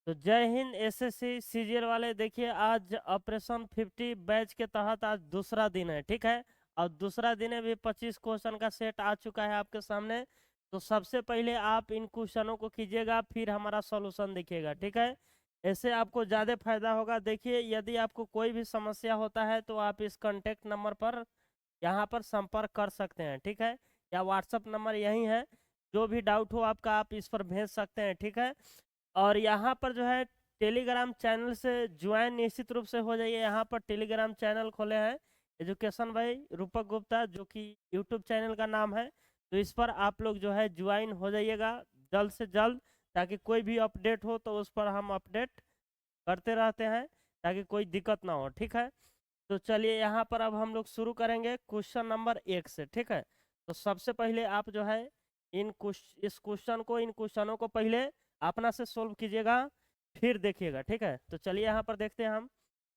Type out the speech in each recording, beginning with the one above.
तो जय Hind SSC CGL वाले, देखिए आज ऑपरेशन 50 बैच के तहत आज दूसरा दिन है, ठीक है। और दूसरा दिन है, भी 25 क्वेश्चन का सेट आ चुका है आपके सामने। तो सबसे पहले आप इन क्वेश्चनों को कीजिएगा, फिर हमारा सॉल्यूशन देखिएगा, ठीक है। ऐसे आपको ज़्यादा फायदा होगा। देखिए, यदि आपको कोई भी समस्या होता है तो आप इस कॉन्टेक्ट नंबर पर यहाँ पर संपर्क कर सकते हैं, ठीक है। या व्हाट्सअप नंबर यही है, जो भी डाउट हो आपका आप इस पर भेज सकते हैं, ठीक है। और यहाँ पर जो है टेलीग्राम चैनल से ज्वाइन निश्चित रूप से हो जाइए। यहाँ पर टेलीग्राम चैनल खोले हैं एजुकेशन भाई रूपक गुप्ता, जो कि यूट्यूब चैनल का नाम है। तो इस पर आप लोग जो है ज्वाइन हो जाइएगा जल्द से जल्द, ताकि कोई भी अपडेट हो तो उस पर हम अपडेट करते रहते हैं, ताकि कोई दिक्कत ना हो, ठीक है। तो चलिए यहाँ पर अब हम लोग शुरू करेंगे क्वेश्चन नंबर 1 से, ठीक है। तो सबसे पहले आप जो है इन क्वेश्चनों को पहले अपना से सोल्व कीजिएगा, फिर देखिएगा, ठीक है। तो चलिए यहाँ पर देखते हैं हम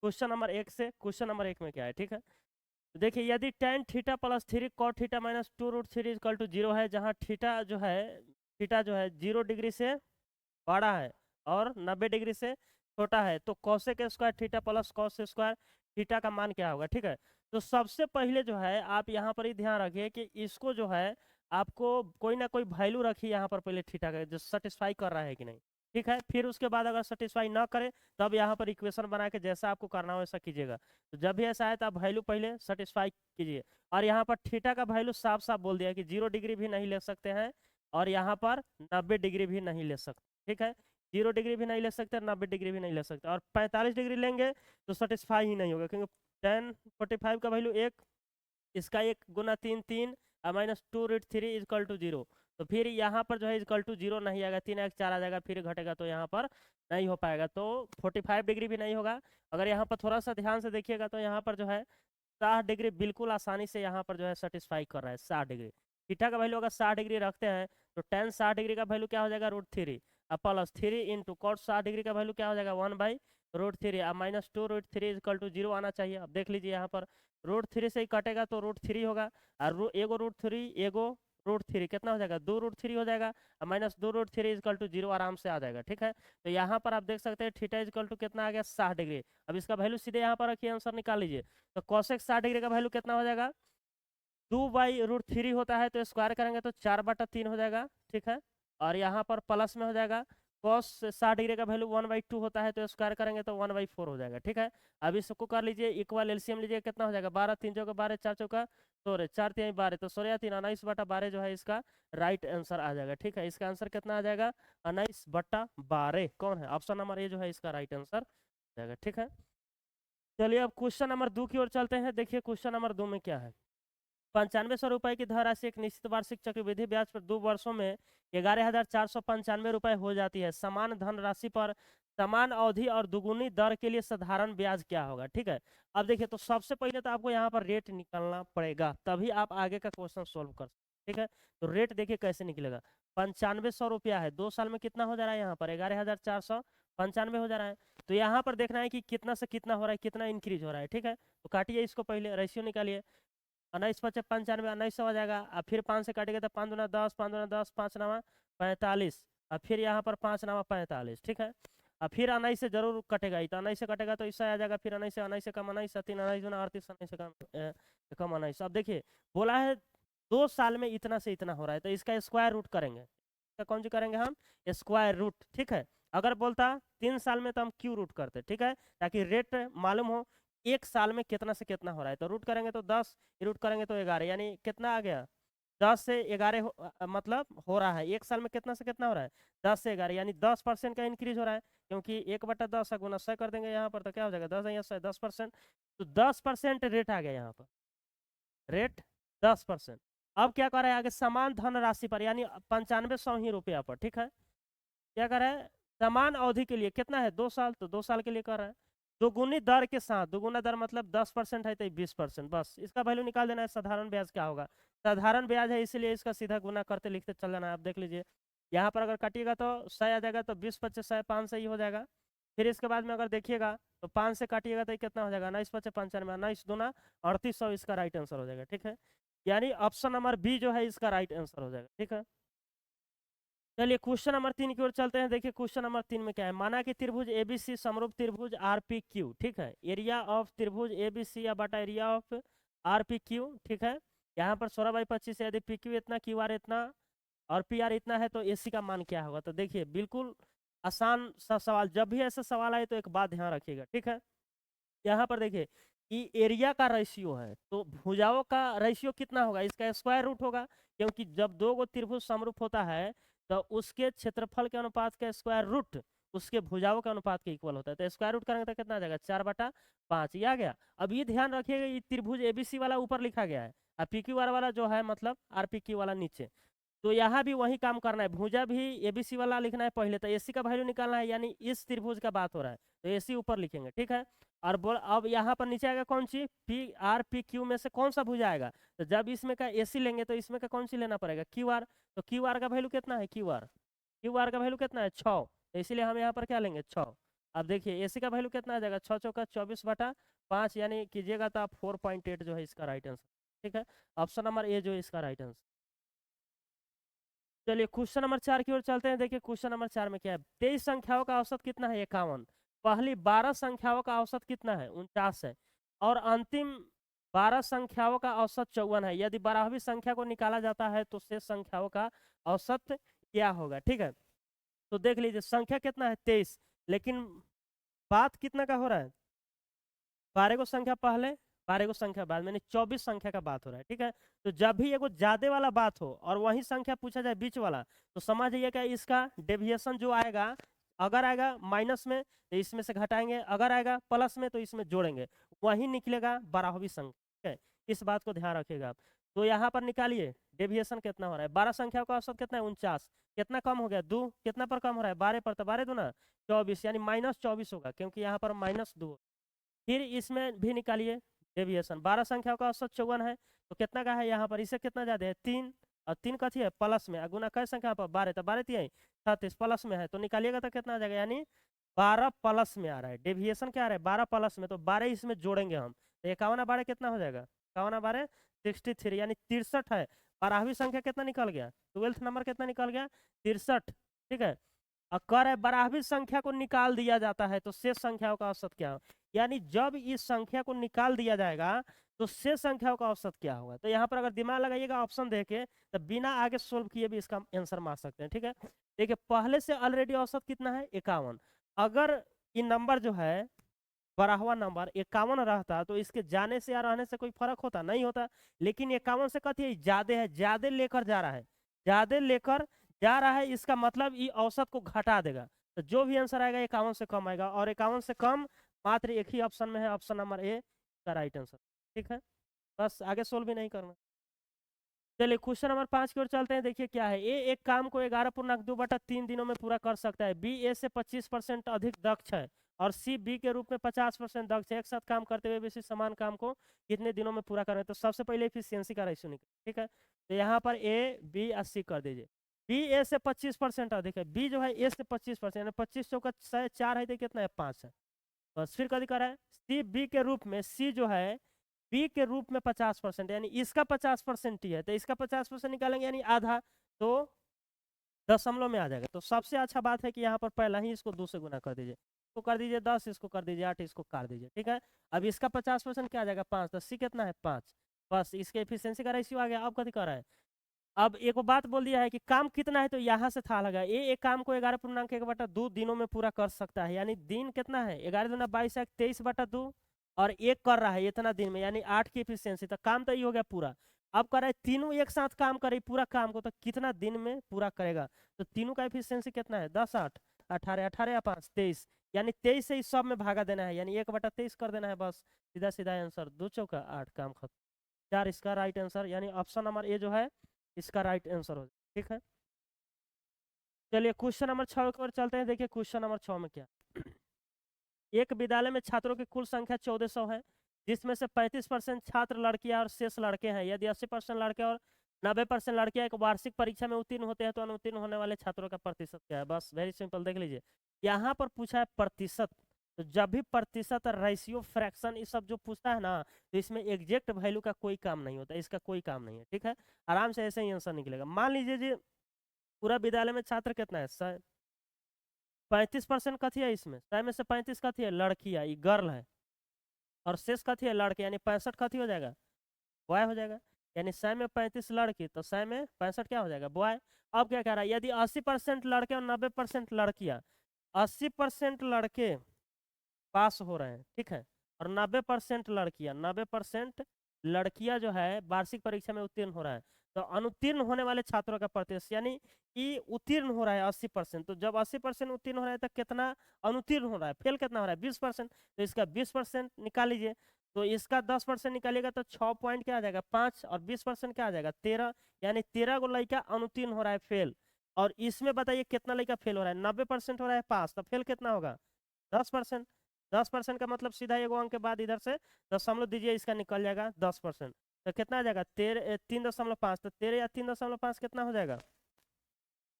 क्वेश्चन नंबर 1 से। क्वेश्चन नंबर 1 में क्या है, ठीक है। तो देखिए, यदि tan theta plus 3 cot theta minus 2√3 equal to 0 है, जहाँ थीटा जो है 0 डिग्री से बड़ा है और 90 डिग्री से छोटा है, तो cosec square theta plus cos square theta का मान क्या होगा, ठीक है। तो सबसे पहले जो है आप यहाँ पर ही ध्यान रखिए कि इसको जो है आपको कोई ना कोई वैल्यू रखिए यहाँ पर पहले थीटा का, जो सेटिस्फाई कर रहा है कि नहीं, ठीक है। फिर उसके बाद अगर सेटिस्फाई ना करे तब यहाँ पर इक्वेशन बना के जैसा आपको करना हो वैसा कीजिएगा। तो जब भी ऐसा है तो आप वैल्यू पहले सेटिस्फाई कीजिए। और यहाँ पर थीटा का वैल्यू साफ साफ बोल दिया कि 0 डिग्री भी नहीं ले सकते हैं और यहाँ पर 90 डिग्री भी नहीं ले सकते, ठीक है। 0 डिग्री भी नहीं ले सकते, 90 डिग्री भी नहीं ले सकते, और 45 डिग्री लेंगे तो सेटिस्फाई ही नहीं होगा, क्योंकि 1045 का वैल्यू 1, इसका 1 गुना 3 3 और -2√3 इजकल टू 0। तो फिर यहाँ पर जो है इजकल टू 0 नहीं आएगा, 3 1 4 आ जाएगा, फिर घटेगा तो यहाँ पर नहीं हो पाएगा। तो 45 डिग्री भी नहीं होगा। अगर यहाँ पर थोड़ा सा ध्यान से देखिएगा तो यहाँ पर जो है 60 डिग्री बिल्कुल आसानी से यहाँ पर जो है सेटिस्फाई कर रहा है। 60 डिग्री थीटा का वैल्यू अगर 60 डिग्री रखते हैं तो tan 60 डिग्री का वैल्यू क्या हो जाएगा, √3 और प्लस 3 इंटू कॉट 60 डिग्री का वैल्यू क्या हो जाएगा, 1/√3 और -2√3 इक्वल टू 0 आना चाहिए। अब देख लीजिए यहाँ पर √3 से ही कटेगा तो √3 होगा, और एगो √3 एगो √3 कितना हो जाएगा, 2√3 हो जाएगा, और -2√3 इक्वल टू 0 आराम से आ जाएगा, ठीक है। तो यहाँ पर आप देख सकते हैं थीटा इक्वल टू कितना आ गया, 60 डिग्री। अब इसका वैल्यू सीधे यहाँ पर रखिए, आंसर निकाल लीजिए। तो कॉसेक 60 डिग्री का वैल्यू कितना हो जाएगा, 2/√3 होता है तो स्क्वायर करेंगे तो 4/3 हो जाएगा, ठीक है। और यहाँ पर प्लस में हो जाएगा, कॉस 60 डिग्री का वैल्यू 1/2 होता है तो स्क्वायर करेंगे तो 1/4 हो जाएगा, ठीक है। अब इसको कर लीजिए इक्वल, एलसीएम लीजिए, कितना हो जाएगा, 12 3 चौका 12 4 चौका 16 4 3 12, तो 16 3 19/12 जो है इसका राइट आंसर आ जाएगा, ठीक है। इसका आंसर कितना आ जाएगा, 19/12। कौन है, ऑप्शन नंबर ए जो है इसका राइट आंसर जाएगा, ठीक है। चलिए अब क्वेश्चन नंबर 2 की ओर चलते हैं। देखिए क्वेश्चन नंबर 2 में क्या है। 9500 रुपए की धनराशि एक निश्चित वार्षिक चक्रवृद्धि ब्याज पर 2 वर्षों में 11,495 रुपए हो जाती है। समान धनराशि पर समान अवधि और दुगुनी दर के लिए साधारण ब्याज क्या होगा, ठीक है। अब देखिए, तो सबसे पहले तो आपको यहाँ पर रेट निकालना पड़ेगा, तभी आप आगे का क्वेश्चन सोल्व कर सकते हैं, ठीक है। तो रेट देखिए कैसे निकलेगा। 9500 रुपया है, 2 साल में कितना हो जा रहा है, यहाँ पर 11,495 हो जा रहा है। तो यहाँ पर देखना है कि कितना से कितना हो रहा है, कितना इंक्रीज हो रहा है, ठीक है। तो काटिए इसको, पहले रेशियो निकालिए। 19 × 5 = 95, 1900 आ जाएगा। अब फिर 5 से काटेगा तो 5 दूना 10, 5 दूना 10, 5 नवा 45, और फिर यहाँ पर 5 नवा 45, ठीक है। और फिर 19 से जरूर कटेगा ही, तो 19 से कटेगा तो इससे आ जाएगा, फिर 19 से कम 19, 3 19 दूना 38, 19 से कम 19। अब देखिए बोला है 2 साल में इतना से इतना हो रहा है, तो इसका स्क्वायर रूट करेंगे। इसका कौन सी करेंगे हम, स्क्वायर रूट, ठीक है। अगर बोलता 3 साल में तो हम क्यू रूट करते, ठीक है, ताकि रेट मालूम हो 1 साल में कितना से कितना हो रहा है। तो रूट करेंगे तो 10, रूट करेंगे तो 11, यानी कितना आ गया, 10 से 11 मतलब हो रहा है 1 साल में कितना से कितना हो रहा है, 10 से 11, यानी 10% का इंक्रीज हो रहा है। क्योंकि 1/10 गुना 100 कर देंगे यहाँ पर तो क्या हो जाएगा, 10 या 100, 10%। तो 10% रेट आ गया यहाँ पर, रेट 10%। अब क्या कर रहा है आगे, समान धनराशि पर, यानी 9500 ही रुपया पर, ठीक है। क्या कर रहा है, समान अवधि के लिए, कितना है, 2 साल, तो 2 साल के लिए कर रहा है। दोगुनी दर के साथ, दोगुना दर मतलब 10% है तो 20%, बस इसका वैल्यू निकाल देना है। साधारण ब्याज क्या होगा, साधारण ब्याज है इसलिए इसका सीधा गुना करते लिखते चल जाना है। आप देख लीजिए यहाँ पर अगर काटिएगा तो 100 आ जाएगा, तो 20 × 25 = 500 ही हो जाएगा। फिर इसके बाद में अगर देखिएगा तो 5 से काटिएगा तो ये कितना हो जाएगा, 19 × 5 = 95, 19 दूना 3800, इसका राइट आंसर हो जाएगा, ठीक है। यानी ऑप्शन नंबर बी जो है इसका राइट आंसर हो जाएगा, ठीक है। चलिए क्वेश्चन नंबर 3 की ओर चलते हैं। देखिए क्वेश्चन नंबर 3 में क्या है, माना कि त्रिभुज एबीसी समरूप त्रिभुज आरपीक्यू, ठीक है, एरिया ऑफ त्रिभुज एबीसी या बटा एरिया ऑफ आरपीक्यू, ठीक है। यहाँ पर 16/25 है, यदि पीक्यू इतना, क्यू आर इतना और पी आर इतना है तो एसी का मान क्या होगा। तो देखिए बिल्कुल आसान सा सवाल, जब भी ऐसा सवाल आए तो एक बात ध्यान रखिएगा, ठीक है। यहाँ पर देखिए कि एरिया का रेशियो है तो भुजाओं का रेशियो कितना होगा, इसका स्क्वायर रूट होगा, क्योंकि जब दो गो त्रिभुज समरूप होता है तो उसके क्षेत्रफल के अनुपात का स्क्वायर रूट उसके भुजाओं के अनुपात के इक्वल होता है। तो स्क्वायर रूट करेंगे तो कितना आ जाएगा, 4/5 ये आ गया। अब ये ध्यान रखिएगा ये त्रिभुज एबीसी वाला ऊपर लिखा गया है और पीक्यू आर वाला जो है मतलब आरपीक्यू वाला नीचे। तो यहाँ भी वही काम करना है, भुजा भी एबीसी वाला लिखना है पहले, तो एसी का वैल्यू निकालना है, यानी इस त्रिभुज का बात हो रहा है तो एसी ऊपर लिखेंगे, ठीक है। और बोल अब यहाँ पर नीचे आएगा कौन सी, पी आर पी क्यू में से कौन सा भुजा आएगा। तो जब इसमें का एसी लेंगे तो इसमें का कौन सी लेना पड़ेगा, क्यू आर। तो क्यू आर का वैल्यू कितना है, क्यू आर का वैल्यू कितना है 6, तो इसीलिए हम यहाँ पर क्या लेंगे 6। अब देखिए एसी का वैल्यू कितना आ जाएगा, 6 चौका 24/5, यानी कीजिएगा तो आप 4.8 जो है इसका राइट आंसर, ठीक है। ऑप्शन नंबर ए जो है इसका राइट आंसर। चलिए क्वेश्चन नंबर 4 की ओर चलते हैं। देखिए क्वेश्चन नंबर 4 में क्या है, 23 संख्याओं का औसत कितना है, 51। पहली 12 संख्याओं का औसत कितना है, 49 है। और अंतिम 12 संख्याओं का औसत 54 है। यदि 12वीं संख्या को निकाला जाता है तो शेष संख्याओं का औसत क्या होगा, ठीक है। तो देख लीजिए संख्या कितना है 23, लेकिन बात कितना का हो रहा है, 12 को संख्या पहले 12 को संख्या बाद में, 24 संख्या का बात हो रहा है, ठीक है। तो जब भी एगो ज्यादा वाला बात हो और वही संख्या पूछा जाए बीच वाला, तो समझ जाइए कि इसका डेविएशन जो आएगा, अगर आएगा माइनस में तो इसमें से घटाएंगे, अगर आएगा प्लस में तो इसमें जोड़ेंगे, वही निकलेगा 12वीं संख्या, ठीक है। इस बात को ध्यान रखिएगा आप। तो यहाँ पर निकालिए डेविएशन कितना हो रहा है, 12 संख्याओं का औसत कितना है 49, कितना कम हो गया 2, कितना पर कम हो रहा है 12 पर, तो 12 दूना 24, यानी -24 होगा, क्योंकि यहाँ पर -2। फिर इसमें भी निकालिए डेविएशन, 12 संख्याओं का औसत 54 है, तो कितना का है यहाँ पर, इससे कितना ज्यादा है 3, और 3 कथी है प्लस में, गुना कई संख्या पर 12, तो 12 3 36 प्लस में है, तो निकालिएगा तो कितना आ जाएगा, यानी 12 प्लस में आ रहा है। डेविएशन क्या आ रहा है 12 प्लस में, तो 12 इसमें जोड़ेंगे हम, तो 51 कितना हो जाएगा, 51 63, यानी 63 है। 12वीं संख्या कितना निकल गया, 12th नंबर कितना निकल गया 63, ठीक है। और कह रहे 12वीं संख्या को निकाल दिया जाता है तो शेष संख्याओं का औसत क्या हो, यानी जब इस संख्या को निकाल दिया जाएगा तो शेष संख्याओं का औसत क्या होगा। तो यहाँ पर अगर दिमाग लगाइएगा ऑप्शन देके तो बिना आगे सोल्व किए भी इसका आंसर मार सकते हैं, ठीक है। देखिए पहले से ऑलरेडी औसत कितना है 51, अगर ये नंबर जो है 12वां नंबर 51 रहता तो इसके जाने से या रहने से कोई फर्क होता नहीं होता, लेकिन 51 से कथी है ज्यादा है, ज्यादा लेकर जा रहा है, ज्यादा लेकर जा रहा है, इसका मतलब ये औसत को घटा देगा। तो जो भी आंसर आएगा 51 से कम आएगा, और 51 से कम मात्र एक ही ऑप्शन में है, ऑप्शन नंबर ए का राइट आंसर, ठीक है। बस आगे सोल्व भी नहीं करना। चलिए क्वेश्चन नंबर 5 की ओर चलते हैं। देखिए क्या है, ए एक काम को 11.2/3 दिनों में पूरा कर सकता है, बी ए से 25% अधिक दक्ष है और सी बी के रूप में 50% दक्ष है। एक साथ काम करते हुए भी इसी समान काम को कितने दिनों में पूरा करें। तो सबसे पहले एफिशिएंसी का रेशियो निकले, ठीक है। तो यहाँ पर ए बी और सी कर दीजिए। बी ए से 25% अधिक है, बी जो है ए से 25%, 25 चौका 4 है तो कितना है 5 है। बस फिर कभी करा है सी बी के रूप में, सी जो है बी के रूप में 50%, यानी इसका 50% ही है तो इसका 50% निकालेंगे यानी आधा, तो दशमलव में आ जाएगा। तो सबसे अच्छा बात है कि यहाँ पर पहला ही इसको 2 से गुना कर दीजिए, इसको कर दीजिए 10, इसको कर दीजिए 8, इसको काट दीजिए, ठीक है। अब इसका 50% क्या आ जाएगा 5, तो सी कितना है 5। बस इसके एफिशिएंसी का रेशियो आ गया। अब कथी कर रहा है, अब एक बात बोल दिया है कि काम कितना है तो यहाँ से था लगा, ये एक काम को 11.1/2 दिनों में पूरा कर सकता है, यानी दिन कितना है 11 दूना 22 23/2, और एक कर रहा है इतना दिन में, यानी 8 की एफिशिएंसी। तो काम तो ये हो गया पूरा। अब कर रहा है तीनों एक साथ काम करे पूरा काम को, तो कितना दिन में पूरा करेगा। तो तीनों का एफिशिएंसी कितना है 10 8 18, 18 या 5 23, यानी 23 से इस सब में भागा देना है, यानी 1/23 कर देना है। बस सीधा सीधा आंसर 2 चौका 8, काम खत्म। 4 इसका राइट आंसर, यानी ऑप्शन नंबर ए जो है इसका राइट आंसर हो, ठीक है। चलिए क्वेश्चन नंबर 6 की ओर चलते हैं। देखिए क्वेश्चन नंबर 6 में क्या, एक विद्यालय में छात्रों की कुल संख्या 1400 है, जिसमें से 35% छात्र लड़कियां और शेष लड़के हैं। यदि 80% लड़के और 90% लड़कियां एक वार्षिक परीक्षा में उत्तीर्ण होते हैं तो अनुत्तीर्ण होने वाले छात्रों का प्रतिशत क्या है। बस वेरी सिंपल, देख लीजिए यहाँ पर पूछा है प्रतिशत, तो जब भी प्रतिशत रेशियो फ्रैक्शन ये सब जो पूछता है ना, तो इसमें एग्जैक्ट वैल्यू का कोई काम नहीं होता, इसका कोई काम नहीं है, ठीक है। आराम से ऐसे ही आंसर निकलेगा। मान लीजिए जी पूरा विद्यालय में छात्र कितना है? 100। 35% कथी है इसमें? 100 में से 35 कथी है? लड़कियां, ये गर्ल है। और शेष कथी है? लड़के, यानी 65 कथी हो जाएगा? बॉय हो जाएगा। यानी 100 में 35 लड़की, तो 100 में 65 क्या हो जाएगा? बॉय। अब क्या कह रहा है? यदि 80% लड़के और 90% लड़कियां, 80% लड़के पास हो रहे हैं, ठीक है, और 90% लड़कियां, 90% लड़कियां जो है वार्षिक परीक्षा में उत्तीर्ण हो रहा है, तो अनुत्तीर्ण होने वाले छात्रों का प्रतिशत, यानी कि उत्तीर्ण हो रहा है 80%, तो जब 80% उत्तीर्ण हो रहा है तो कितना अनुत्तीर्ण हो रहा है, फेल कितना हो रहा है? 20%। तो इसका 20% निकाल लीजिए। तो इसका 10% निकालिएगा तो 6 पॉइंट क्या आ जाएगा? 5। और 20% क्या आ जाएगा? 13। यानी 13 गो लड़का अनुत्तीर्ण हो रहा है, फेल। और इसमें बताइए कितना लड़का फेल हो रहा है? 90% हो रहा है पास, तो फेल कितना होगा? 10%। 10% का मतलब सीधा एगो अंक के बाद इधर से दशमलव दीजिए, इसका निकल जाएगा 10%। तो कितना आ जाएगा? 3.5। तो 13 या 3.5 कितना हो जाएगा?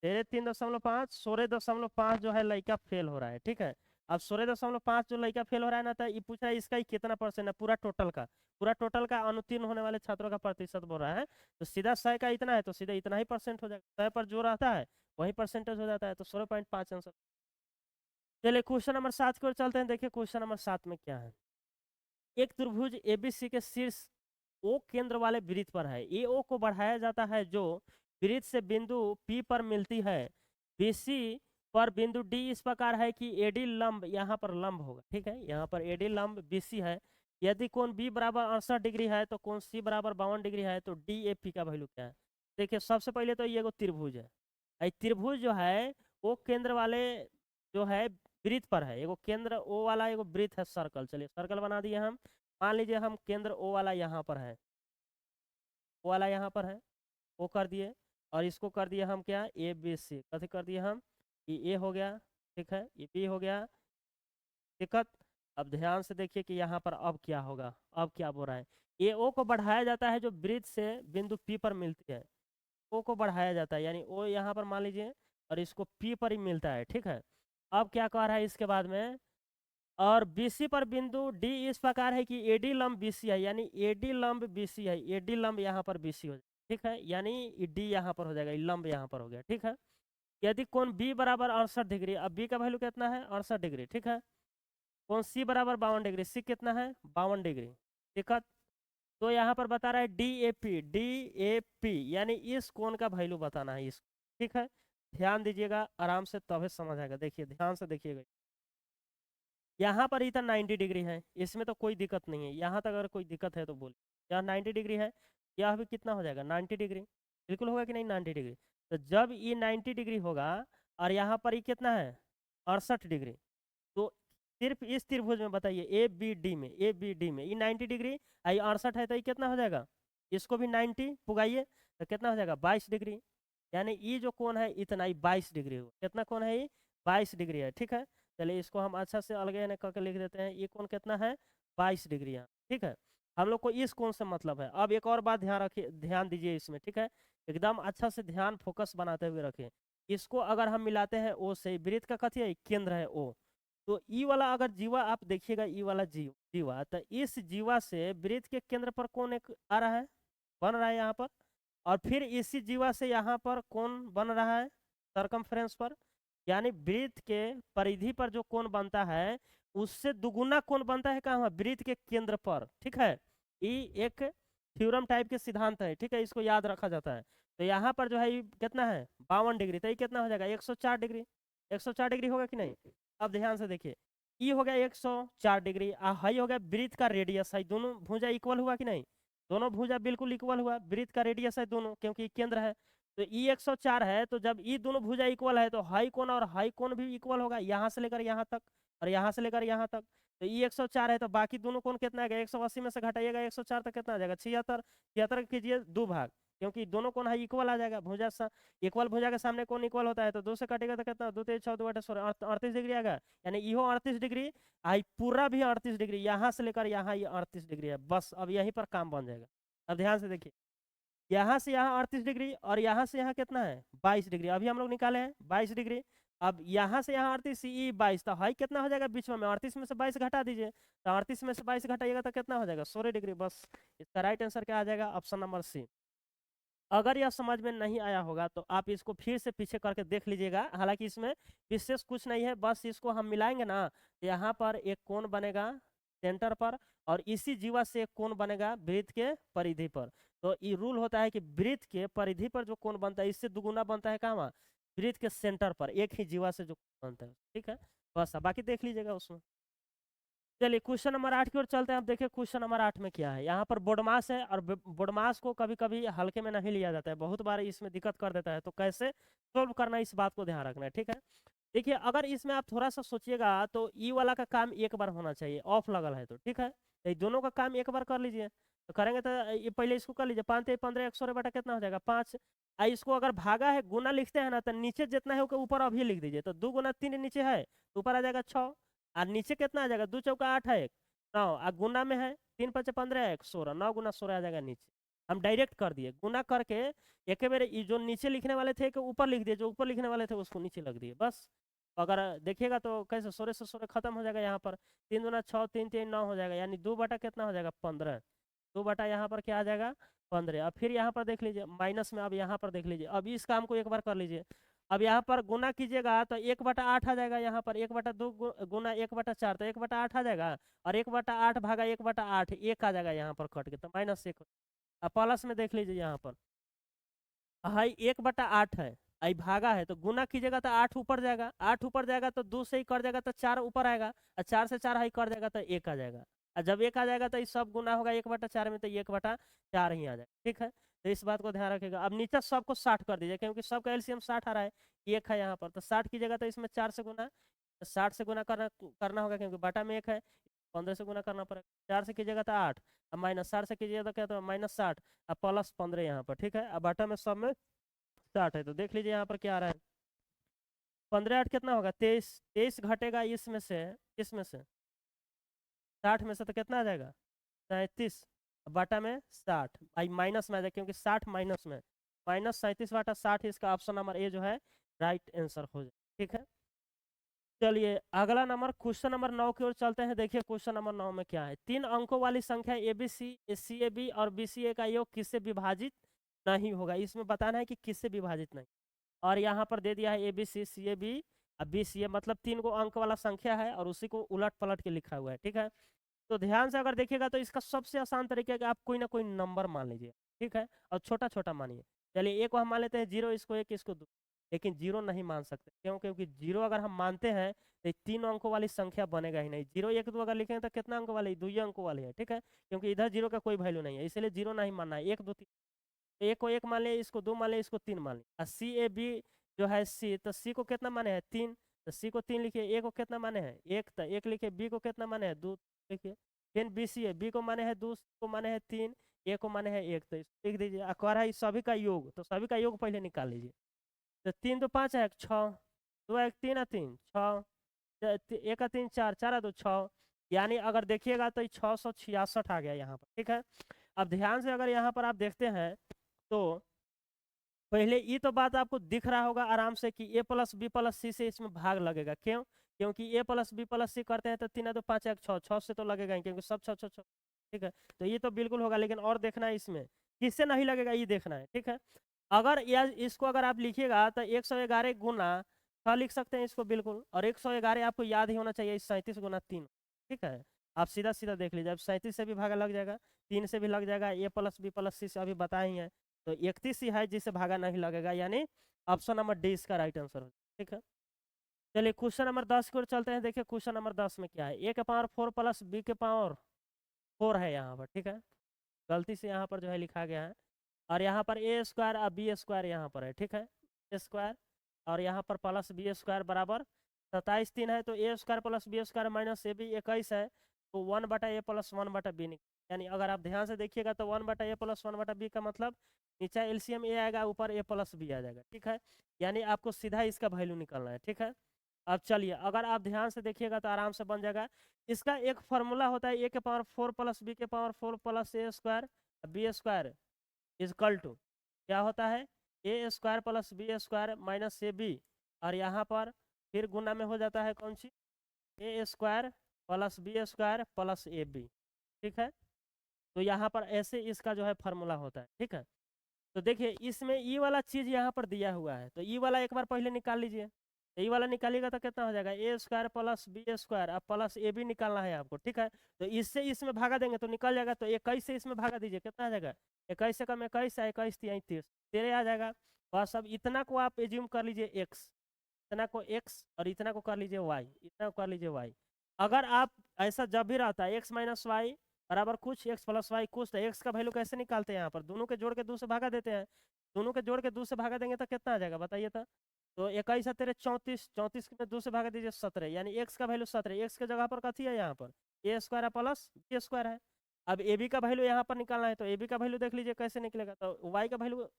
3.5 16.5 जो है लड़का फेल हो रहा है, ठीक है। अब 16.5 जो लड़का फेल हो रहा है ना, तो ये पूछ रहा है इसका ही कितना परसेंट है पूरा टोटल का? पूरा टोटल का अनुत्तीर्ण होने वाले छात्रों का प्रतिशत बोल रहा है। तो सीधा 100 का इतना है, तो सीधा इतना ही परसेंट हो जाएगा। 100 पर जो रहता है वही परसेंटेज हो जाता है, तो 16.5 आंसर। चलिए क्वेश्चन नंबर 7 की ओर चलते हैं। देखिए क्वेश्चन नंबर 7 में क्या है। एक त्रिभुज एबीसी के शीर्ष ओ केंद्र वाले वृत्त पर है। ए ओ को बढ़ाया जाता है जो वृत्त से बिंदु पी पर मिलती है। बीसी पर बिंदु डी इस प्रकार है कि एडी लंब यहाँ पर लंब होगा, ठीक है, यहाँ पर एडी लंब बीसी है। यदि कोण बी बराबर 68 डिग्री है तो कोण सी बराबर 52 डिग्री है, तो डी ए पी का वैल्यू क्या है? देखिए सबसे पहले तो ये एगो त्रिभुज है। त्रिभुज जो है वो केंद्र वाले जो है वृत्त पर है। एगो केंद्र ओ वाला एगो वृत्त है, सर्कल। चलिए सर्कल बना दिए हम। मान लीजिए हम केंद्र ओ वाला यहाँ पर है, ओ वाला यहाँ पर है, ओ कर दिए। और इसको कर दिए हम क्या? A B C. कथी कर दिए हम? ये ए हो गया, ठीक है, ये बी हो गया, दिक्कत। अब ध्यान से देखिए कि यहाँ पर अब क्या होगा। अब क्या बोल रहा है? ए ओ को बढ़ाया जाता है जो वृत्त से बिंदु पी पर मिलती है। ओ को बढ़ाया जाता है, यानी ओ यहाँ पर मान लीजिए, और इसको पी पर ही मिलता है, ठीक है। अब क्या कह रहा है इसके बाद में? और बीसी पर बिंदु डी इस प्रकार है कि एडी लंब बीसी है, यानी एडी लंब बीसी है, एडी लंब यहाँ पर बीसी हो जाएगा, ठीक है, यानी डी यहाँ पर हो जाएगा, लंब यहाँ पर हो गया, ठीक है। यदि कोण बी बराबर 68 डिग्री, अब बी का वैल्यू कितना है? 68 डिग्री, ठीक है। कोण सी बराबर 52 डिग्री, सी कितना है? 52 डिग्री, ठीक है। तो यहाँ पर बता रहा है D A P, D A P, यानी इस कोण का वैल्यू बताना है इसको, ठीक है। ध्यान दीजिएगा आराम से, तभी समझ आएगा। देखिए ध्यान से देखिएगा, यहाँ पर इधर 90 डिग्री है, इसमें तो कोई दिक्कत नहीं है। यहाँ तक अगर कोई दिक्कत है तो बोलिए। यहाँ 90 डिग्री है, यह भी कितना हो जाएगा? 90 डिग्री, बिल्कुल होगा कि नहीं? 90 डिग्री। तो जब ये 90 डिग्री होगा और यहाँ पर ये कितना है? 68 डिग्री। तो सिर्फ इस त्रिभुज में बताइए, ए बी डी में, ए बी डी में ये 90 डिग्री, ये 68 है, तो ये कितना हो जाएगा? इसको भी 90 पुगाइए, तो कितना हो जाएगा? 22 डिग्री। यानी ये जो कोण है इतना ही 22 डिग्री हुआ। कितना कोण है ये? 22 डिग्री है, ठीक है। चलिए इसको हम अच्छा से अलग न करके लिख देते हैं। ये कोण कितना है? 22 डिग्री यहाँ, ठीक है। हम लोग को इस कोण से मतलब है। अब एक और बात ध्यान रखिए, ध्यान दीजिए इसमें, ठीक है। एकदम अच्छा से ध्यान फोकस बनाते हुए रखें। इसको अगर हम मिलाते हैं ओ से, वृत्त का कथी है? केंद्र है ओ। तो ई वाला अगर जीवा आप देखिएगा, ई वाला जीवा, तो इस जीवा से वृत्त के केंद्र पर कौन एक आ रहा है, बन रहा है यहाँ पर। और फिर इसी जीवा से यहाँ पर कौन बन रहा है? सरकमफ्रेंस पर। यानी वृत्त के परिधि पर जो कोण बनता है उससे दुगुना कोण बनता है कहाँ? वृत्त के केंद्र पर, ठीक है। ये एक थ्योरम टाइप के सिद्धांत है, ठीक है, इसको याद रखा जाता है। तो यहाँ पर जो है ये कितना है? 52 डिग्री, तो ये कितना हो जाएगा? 104 डिग्री। 104 डिग्री होगा कि नहीं? अब ध्यान से देखिए, ई हो गया 104 डिग्री, हाई हो गया वृत्त का रेडियस है। दोनों भुजा इक्वल हुआ कि नहीं? दोनों भुजा बिल्कुल इक्वल हुआ। वृत्त का रेडियस है दोनों, क्योंकि केंद्र है। तो ई 104 है, तो जब ई दोनों भुजा इक्वल है तो हाई कोण और हाई कोण भी इक्वल होगा, यहाँ से लेकर यहाँ तक और यहाँ से लेकर यहाँ तक। तो ई 104 है, तो बाकी दोनों कोण कितना आएगा? 180 में से घटाइएगा 104 तक कितना आ जाएगा? 76। 76 कीजिए 2 भाग, क्योंकि दोनों कोण हाई इक्वल आ जाएगा। भुजा इक्वल भुजा के सामने कोण इक्वल होता है, तो 2 से कटेगा तो कितना? 2 3 6 2 8 16 38 डिग्री आएगा। यानी इहो 38 डिग्री, आई पूरा भी 38 डिग्री, यहाँ से लेकर यहाँ ये 38 डिग्री है। बस अब यहीं पर काम बन जाएगा। अब ध्यान से देखिए, यहाँ से यहाँ 38 डिग्री और यहाँ से यहाँ कितना है? 22 डिग्री। अभी हम लोग निकाले हैं 22 डिग्री। अब यहाँ से यहाँ 38, ई 22, तो हाई कितना हो जाएगा बीच में? 38 में से 22 घटा दीजिए, तो 38 में से 22 घटाइएगा तो कितना हो जाएगा? 16 डिग्री। बस इसका राइट आंसर क्या आ जाएगा? Option number C. अगर यह समझ में नहीं आया होगा तो आप इसको फिर से पीछे करके देख लीजिएगा। हालांकि इसमें विशेष कुछ नहीं है, बस इसको हम मिलाएंगे ना, यहाँ पर एक कोण बनेगा सेंटर पर, और इसी जीवा से एक कोण बनेगा वृत्त के परिधि पर। तो ये रूल होता है कि वृत्त के परिधि पर जो कोण बनता है इससे दुगुना बनता है कहाँ, वृत्त के सेंटर पर एक ही जीवा से जो बनता है, ठीक है। बस अब बाकी देख लीजिएगा उसमें। चलिए क्वेश्चन नंबर 8 की ओर चलते हैं। अब देखिए क्वेश्चन नंबर 8 में क्या है। यहाँ पर बोडमास है, और बोडमास को कभी कभी हल्के में नहीं लिया जाता है, बहुत बार इसमें दिक्कत कर देता है। तो कैसे सोल्व करना है इस बात को ध्यान रखना है, ठीक है। देखिए अगर इसमें आप थोड़ा सा सोचिएगा तो ई वाला का काम एक बार होना चाहिए, ऑफ लगल है तो, ठीक है। तो ये दोनों का काम एक बार कर लीजिए। तो करेंगे तो ये पहले इसको कर लीजिए, 5 15 100 बटा कितना हो जाएगा 5। इसको अगर भागा है गुना लिखते हैं ना, तो नीचे जितना है उसके ऊपर अभी लिख दीजिए। तो 2 गुना 3 नीचे है तो ऊपर आ जाएगा 6, और नीचे कितना आ जाएगा 2 चौका 8 है 9, और गुना में है 3 5 15 1 16, 9 गुना 16 आ जाएगा नीचे। हम डायरेक्ट कर दिए गुना करके, एक बार ये जो नीचे लिखने वाले थे कि ऊपर लिख दिए, जो ऊपर लिखने वाले थे उसको नीचे लग दिए बस। अगर देखिएगा तो कैसे 16 से 16 खत्म हो जाएगा। यहाँ पर 3 दूना 6, 3 3 9 हो जाएगा, यानी 2 बटा कितना हो जाएगा 15। 2 बटा यहाँ पर क्या आ जाएगा 15। अब फिर यहाँ पर देख लीजिए माइनस में, अब यहाँ पर देख लीजिए, अब इस काम को एक बार कर लीजिए। अब यहाँ पर गुना कीजिएगा तो 1 बटा 8 आ जाएगा। यहाँ पर 1 बटा 2 गुना 1 बटा 4, तो 1 बटा 8 आ जाएगा। और 1 बटा 8 भागा 1 बटा 8 1 आ जाएगा यहाँ पर कट के, तो -1। अब प्लस में देख लीजिए यहाँ पर हाई 1 बटा 8 है, आई भागा है, तो गुना कीजिएगा तो 8 ऊपर जाएगा, 8 ऊपर जाएगा तो 2 से ही कट जाएगा तो 4 ऊपर आएगा, और 4 से 4 हाई कट जाएगा तो 1 आ जाएगा। और जब 1 आ जाएगा तो ये सब गुना होगा 1 बटा 4 में, तो 1 बटा 4 ही आ जाएगा, ठीक है। तो इस बात को ध्यान रखिएगा। अब नीचे सबको 60 कर दीजिए, क्योंकि सबका एलसीएम 60 आ रहा है, 1 है यहाँ पर, तो 60 कीजिएगा तो इसमें 4 से गुना, 60 से गुना करना होगा क्योंकि बटा में 1 है, 15 से गुना करना पड़ेगा। 4 से कीजिएगा तो 8, अब -60 से कीजिएगा तो क्या, तो -60, अब प्लस 15 यहाँ पर, ठीक है। अब बटा में सब में 60 है, तो देख लीजिए यहाँ पर क्या आ रहा है 15 8 कितना होगा 23। 23 घटेगा इसमें से, इसमें से 60 में से, तो कितना आ जाएगा 37 बटा में 60, आई माइनस में आ जाएगा क्योंकि 60 माइनस में, -37 बटा 60, इसका ऑप्शन नंबर ए जो है राइट आंसर हो जाए, ठीक है। चलिए अगला नंबर क्वेश्चन नंबर 9 की ओर चलते हैं। देखिए क्वेश्चन नंबर 9 में क्या है। 3 अंकों वाली संख्या एबीसी, सीएबी और बीसीए का योग किससे विभाजित नहीं होगा। इसमें बताना है कि किससे विभाजित नहीं। और यहाँ पर दे दिया है A B C C A B B C A, मतलब 3 गो अंक वाला संख्या है और उसी को उलट पलट के लिखा हुआ है, ठीक है। तो ध्यान से अगर देखिएगा तो इसका सबसे आसान तरीका है कि आप कोई ना कोई नंबर मान लीजिए, ठीक है, और छोटा छोटा मानिए। चलिए एक को हम मान लेते हैं 0, इसको 1, इसको 2, लेकिन 0 नहीं मान सकते, क्यों, क्योंकि 0 अगर हम मानते हैं तो 3 अंकों वाली संख्या बनेगा ही नहीं। 0 1 2 अगर लिखें तो कितना अंक वाली, 2 अंकों वाली है, ठीक है, क्योंकि इधर 0 का कोई वैल्यू नहीं है, इसलिए 0 नहीं मानना है। 1 2 3, एक को 1 मान लिया, इसको 2 मान लिया, इसको 3 मान लिया। सी ए बी जो है सी, तो सी को कितना माने हैं 3, तो सी को 3 लिखिए। ए को कितना माने हैं 1, तो 1 लिखिए। बी को कितना माने हैं 2 लिखिए। फिर बी सी है, बी को माने हैं 2, सी को माने हैं 3, ए को माने हैं 1, तो इसको लिख दीजिए। अक्वार है सभी का योग, तो सभी का योग पहले निकाल लीजिए। तो 3 2 5 है 6, 2 1 3 3 6, 1 3 4, 4 2 6, यानी अगर देखिएगा तो 666 आ गया यहाँ पर, ठीक है। अब ध्यान से अगर यहाँ पर आप देखते हैं तो पहले ये तो बात आपको दिख रहा होगा आराम से कि a प्लस बी प्लस सी से इसमें भाग लगेगा, क्यों, क्योंकि a प्लस बी प्लस सी करते हैं तो 3 2 5 1 6, 6 से तो लगेगा ही, क्योंकि सब 6 6 6, ठीक है। तो ये तो बिल्कुल होगा, लेकिन और देखना है इसमें किससे नहीं लगेगा, ये देखना है, ठीक है। अगर यह इसको अगर आप लिखिएगा तो 111 गुना 6 लिख सकते हैं इसको बिल्कुल, और 111 आपको याद ही होना चाहिए 37 गुना 3, ठीक है। आप सीधा सीधा देख लीजिए, अब 37 से भी भागा लग जाएगा, 3 से भी लग जाएगा, a प्लस बी प्लस सी से अभी बताए ही है, तो 31 ही है जिससे भागा नहीं लगेगा, यानी ऑप्शन नंबर डी इसका राइट आंसर हो, ठीक है। चलिए क्वेश्चन नंबर 10 की ओर चलते हैं। देखिए क्वेश्चन नंबर 10 में क्या है। a के पावर 4 प्लस बी के पावर 4 है यहाँ पर, ठीक है, गलती से यहाँ पर जो है लिखा गया है। और यहाँ पर ए स्क्वायर और बी स्क्वायर यहाँ पर है, ठीक है, ए स्क्वायर और यहाँ पर प्लस बी स्क्वायर बराबर 27 3 है, तो a square plus b square minus a b 21 है, तो 1 बटा ए प्लस 1 बटा बी निकल, यानी अगर आप ध्यान से देखिएगा तो 1 बटा ए प्लस 1 बटा बी का मतलब नीचे एलसीएम ए आएगा, ऊपर ए प्लस बी आ जाएगा, ठीक है, यानी आपको सीधा इसका वैल्यू निकालना है, ठीक है। अब चलिए अगर आप ध्यान से देखिएगा तो आराम से बन जाएगा। इसका एक फार्मूला होता है ए के पावर 4 प्लस बी के power 4 plus a square b square equal to क्या होता है a square plus b square minus a b, और यहाँ पर फिर गुना में हो जाता है कौन सी a square plus b square plus a b, ठीक है। तो यहाँ पर ऐसे इसका जो है फार्मूला होता है, ठीक है। तो देखिए इसमें ई वाला चीज यहाँ पर दिया हुआ है, तो ई वाला एक बार पहले निकाल लीजिए। तो ई वाला निकालिएगा तो कितना हो जाएगा, ए स्क्वायर प्लस बी स्क्वायर, अब प्लस ए भी निकालना है आपको, ठीक है। तो इससे इसमें भागा देंगे तो निकल जाएगा, तो 21 से इसमें भागा दीजिए, कितना आ जाएगा, 21 से कम 21 है, 21 33 13 आ जाएगा। बस अब इतना को आप एज्यूम कर लीजिए एक्स, इतना को एक्स और इतना को कर लीजिए वाई, इतना को कर लीजिए वाई। अगर आप ऐसा जब भी रहता है एक्स माइनस वाई बराबर कुछ, एक्स प्लस वाई कुछ, तो एक्स का वैल्यू कैसे निकालते हैं, यहाँ पर दोनों के जोड़ के 2 से भागा देते हैं। दोनों के जोड़ के 2 से भागा देंगे तो कितना आ जाएगा बताइए तो 21 तेरे 34, 34 में 2 से भागा दीजिए 17, यानी एक्स का वैल्यू 17, एक्स के जगह पर कथी है यहाँ पर ए स्क्वायर है प्लस बी स्क्वायर है। अब ए बी का वैल्यू यहाँ पर निकालना है, तो ए बी का वैल्यू देख लीजिए कैसे निकलेगा, तो वाई का वैल्यू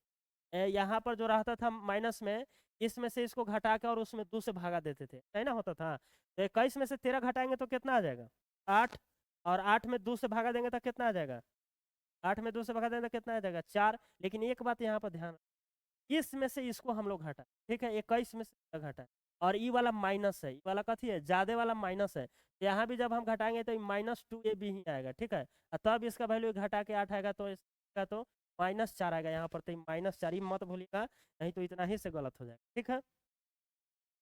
यहाँ पर जो रहता था माइनस में, इसमें से इसको घटा के और उसमें 2 से भागा देते थे, है ना होता था। तो 21 में से 13 घटाएंगे तो कितना आ जाएगा 8, और 8 में 2 से भागा देंगे तो कितना आ जाएगा, 8 में 2 से भागा देंगे तो कितना आ जाएगा 4। लेकिन एक बात यहाँ पर ध्यान, इसमें से इसको हम लोग घटा, ठीक है, 21 में से घटा, और ई वाला माइनस है, ई वाला कथी है ज्यादा वाला माइनस है, तो यहाँ भी जब हम घटाएंगे तो -2ab ही आएगा, ठीक है। और तब इसका वैल्यू घटा के 8 आएगा, तो इसका तो -4 आएगा यहाँ पर, तो -4 मत भूलिएगा, नहीं तो इतना ही से गलत हो जाएगा, ठीक है।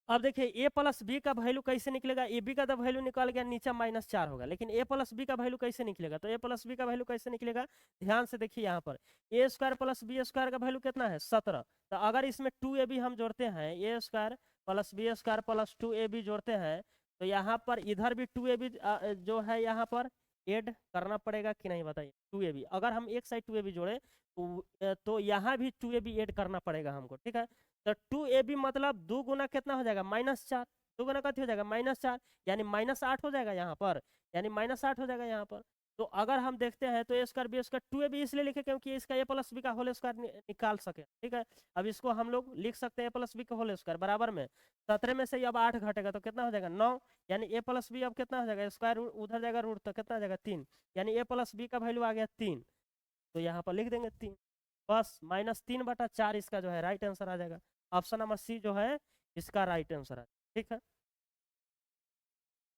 अब देखिए ए प्लस बी का वैल्यू कैसे निकलेगा, ए बी का तो वैल्यू निकल गया नीचे -4 होगा, लेकिन ए प्लस बी का वैल्यू कैसे निकलेगा, तो ए प्लस बी का वैल्यू कैसे निकलेगा, ध्यान से देखिए यहाँ पर ए स्क्वायर प्लस बी स्क्वायर का वैल्यू कितना है 17, तो अगर इसमें 2ab हम जोड़ते हैं, a square plus b square plus 2ab जोड़ते हैं, तो यहाँ पर इधर भी 2ab जो है यहाँ पर ऐड करना पड़ेगा कि नहीं बताइए, 2ab अगर हम एक साइड 2ab जोड़े तो यहाँ भी 2ab ऐड करना पड़ेगा हमको, ठीक है। तो 2ab मतलब 2 गुना कितना हो जाएगा -4, 2 गुना कथी हो जाएगा -4, यानी -8 हो जाएगा यहाँ पर, यानी -8 हो जाएगा यहाँ पर। तो अगर हम देखते हैं तो a square b square 2ab इसलिए लिखे क्योंकि इसका ए प्लस बी का होल स्क्वायर निकाल सके, ठीक है। अब इसको हम लोग लिख सकते हैं ए प्लस बी का होल स्क्वायर बराबर में 17 में से अब 8 घटेगा तो कितना हो जाएगा 9, यानी ए प्लस बी अब कितना हो जाएगा, स्क्वायर उधर जाएगा रूट तो कितना हो जाएगा 3, यानी ए प्लस बी का वैल्यू आ गया 3, तो यहाँ पर लिख देंगे 3, बस -3/4 इसका जो है राइट आंसर आ जाएगा। ऑप्शन नंबर सी जो है इसका राइट आंसर है, ठीक है।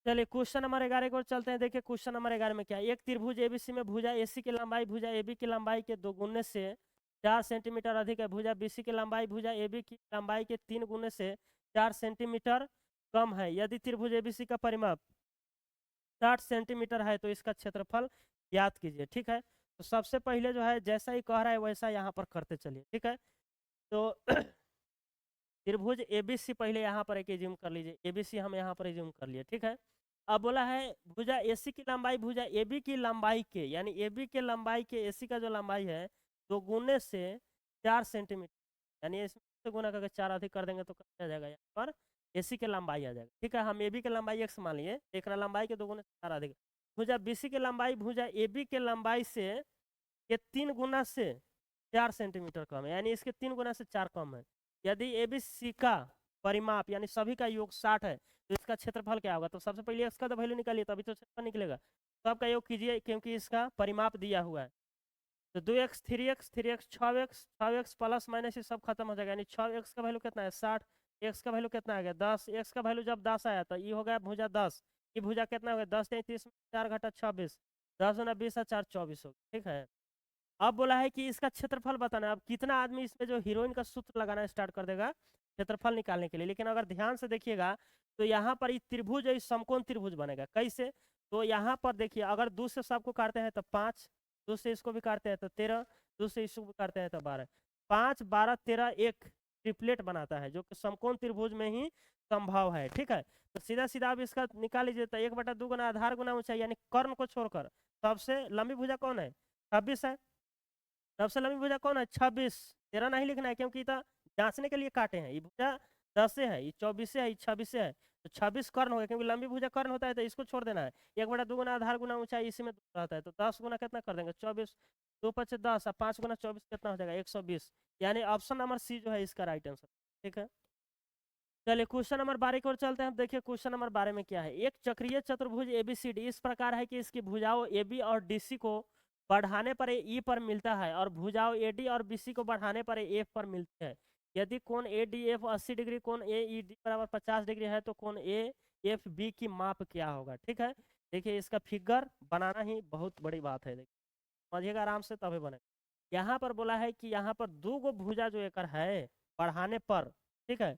चलिए क्वेश्चन नंबर 11 की ओर चलते हैं। देखिए क्वेश्चन नंबर 11 में क्या है, एक त्रिभुज एबीसी में भुजा एसी की लंबाई भुजा एबी की लंबाई के 2 गुने से 4 सेंटीमीटर अधिक है, भुजा बीसी की लंबाई भुजा एबी की लंबाई के 3 गुने से 4 सेंटीमीटर कम है। यदि त्रिभुज एबीसी का परिमाप 60 सेंटीमीटर है तो इसका क्षेत्रफल ज्ञात कीजिए, ठीक है। तो सबसे पहले जो है जैसा ही कह रहा है वैसा यहाँ पर करते चलिए, ठीक है। तो त्रिभुज एबीसी पहले यहाँ पर एक एज्यूम कर लीजिए, एबीसी हम यहाँ पर एज्यूम कर लिए, ठीक है। अब बोला है भुजा एसी की लंबाई भुजा एबी की लंबाई के, यानी एबी के लंबाई के एसी का जो लंबाई है 2 गुने से 4 सेंटीमीटर, यानी इसमें गुना करके 4 अधिक कर देंगे तो क्या आ जाएगा यहाँ पर एसी के लंबाई आ जाएगा, ठीक है। हम एबी के लंबाई x मान लिए, एक लंबाई के 2 गुने से 4 अधिक, भुजा बीसी की लंबाई भुजा एबी के लंबाई से ये 3 गुना से 4 सेंटीमीटर कम है, यानी इसके 3 गुना से 4 कम है। यदि एबीसी का परिमाप यानी सभी का योग 60 है तो इसका क्षेत्रफल क्या होगा, तो सबसे पहले एक्स का तो वैल्यू निकालिए तभी तो क्षेत्रफल निकलेगा, सबका योग कीजिए क्योंकि इसका परिमाप दिया हुआ है। तो 2x 3x 3x 6x plus minus ये सब खत्म हो जाएगा, यानी 6x का वैल्यू कितना है 60, x का वैल्यू कितना आ गया 10, x का वैल्यू जब 10 आया तो ये हो गया भुजा 10, ये भुजा कितना हो गया 10 30 4 घटा 26, 10 गुना 20 4 24 हो गया, ठीक है। अब बोला है कि इसका क्षेत्रफल बताना है, अब कितना आदमी इसमें जो हीरोइन का सूत्र लगाना स्टार्ट कर देगा क्षेत्रफल निकालने के लिए। लेकिन अगर ध्यान से देखिएगा तो यहाँ पर ये त्रिभुज है, समकोण त्रिभुज बनेगा कैसे, तो यहाँ पर देखिए अगर 2 से सबको काटते हैं तो 5, 2 से इसको भी काटते हैं तो 13, 2 से इसको भी काटते हैं तो 12, 5 12 13 एक ट्रिपलेट बनाता है जो कि समकोण त्रिभुज में ही संभव है, ठीक है। तो सीधा सीधा आप इसका निकाल लीजिए, तो 1/2 गुना आधार गुना ऊंचाई यानी कर्ण को छोड़कर सबसे लंबी भुजा कौन है 26 है, सबसे लंबी भुजा कौन है 26, 13 नहीं लिखना है क्योंकि तो जांचने के लिए काटे हैं, ये भुजा 10 से है, ये 24 से है, ये 26 से है, तो 26 कर्ण हो गया क्योंकि लंबी भुजा कर्ण होता है तो इसको छोड़ देना है। 1/2 गुना आधार गुना ऊंचाई इसी में रहता है, तो 10 गुना कितना कर देंगे 24, 2 5 10 और 5 गुना 24 कितना हो जाएगा 120, यानी ऑप्शन नंबर सी जो है इसका राइट आंसर, ठीक है। चलिए क्वेश्चन नंबर 12 की ओर चलते हैं। देखिए क्वेश्चन नंबर 12 में क्या है, एक चक्रीय चतुर्भुज एबीसीडी इस प्रकार है कि इसकी भुजाओं एबी और डीसी को बढ़ाने पर ई पर मिलता है और भुजाओं एडी और बीसी को बढ़ाने पर एफ पर मिलती है। यदि कोण ए डी एफ 80 डिग्री, कोण ए ई डी बराबर 50 डिग्री है तो कोण ए एफ बी की माप क्या होगा, ठीक है। देखिए इसका फिगर बनाना ही बहुत बड़ी बात है, देखिए समझिएगा आराम से तभी बनेगा। यहाँ पर बोला है कि यहाँ पर दो गो भुजा जो एकर है बढ़ाने पर, ठीक है,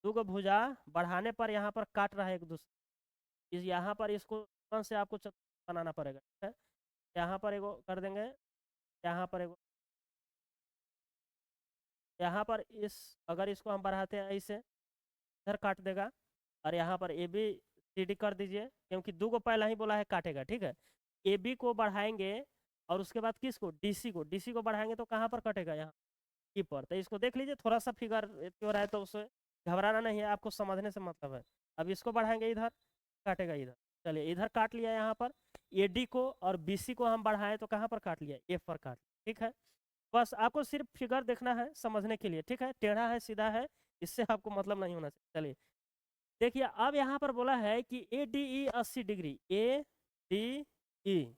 दो गो भुजा बढ़ाने पर यहाँ पर काट रहा है एक दूसरे, इस यहाँ पर इसको कौन से आपको बनाना पड़ेगा, ठीक है। यहाँ पर एगो कर देंगे, यहाँ पर एगो, यहाँ पर इस, अगर इसको हम बढ़ाते हैं ऐसे, इधर काट देगा, और यहाँ पर ए बी सी डी कर दीजिए, क्योंकि दो को पहला ही बोला है काटेगा, ठीक है। ए बी को बढ़ाएंगे और उसके बाद किसको, डी सी को बढ़ाएंगे तो कहाँ पर कटेगा, यहाँ ई पर। तो इसको देख लीजिए, थोड़ा सा फिगर हो रहा है तो उसे घबराना नहीं है, आपको समझने से मतलब है। अब इसको बढ़ाएंगे इधर, काटेगा इधर, चलिए इधर काट लिया यहाँ पर। ए डी को और बी सी को हम बढ़ाएं तो कहाँ पर काट लिया, एफ पर काट लिया, ठीक है। बस आपको सिर्फ फिगर देखना है समझने के लिए, ठीक है, टेढ़ा है सीधा है इससे आपको मतलब नहीं होना चाहिए। चलिए देखिए, अब यहाँ पर बोला है कि A D E 80 degree, A D E,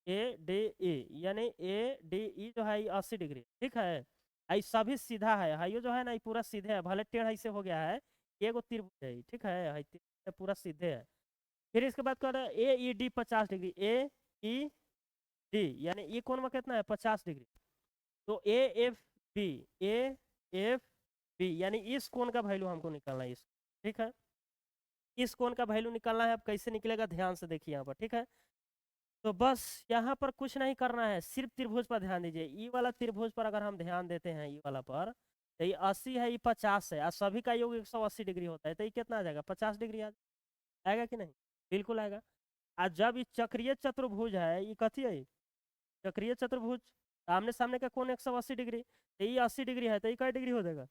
A D E यानी ए डी ई जो है 80 डिग्री, ठीक है। आई सभी सीधा है, ये जो है ना ये पूरा सीधे है, भले टेढ़ ऐसे हो गया है, ये एगो त्रिभुज है, ठीक है, पूरा सीधे है। फिर इसके बाद कर A E D 50 degree, A E D यानी ई कोण में कितना है 50 डिग्री, तो A F B, A F B यानी इस कोण का वैल्यू हमको निकालना है, इस, ठीक है, इस कोण का वैल्यू निकालना है। अब कैसे निकलेगा ध्यान से देखिए यहाँ पर, ठीक है। तो बस यहाँ पर कुछ नहीं करना है, सिर्फ त्रिभुज पर ध्यान दीजिए। ई वाला त्रिभुज पर अगर हम ध्यान देते हैं, ई वाला पर, तो ये 80 है, ये 50 है, और सभी का योग 180 डिग्री होता है, तो ये कितना आ जाएगा 50 डिग्री आएगा कि नहीं, बिल्कुल आएगा। आज जब ये चक्रीय चतुर्भुज है, ये कथी है, चक्रीय चतुर्भुज, आमने सामने का कोण 180 डिग्री, तो ये 80 डिग्री है, तो ये कै डिग्री हो जाएगा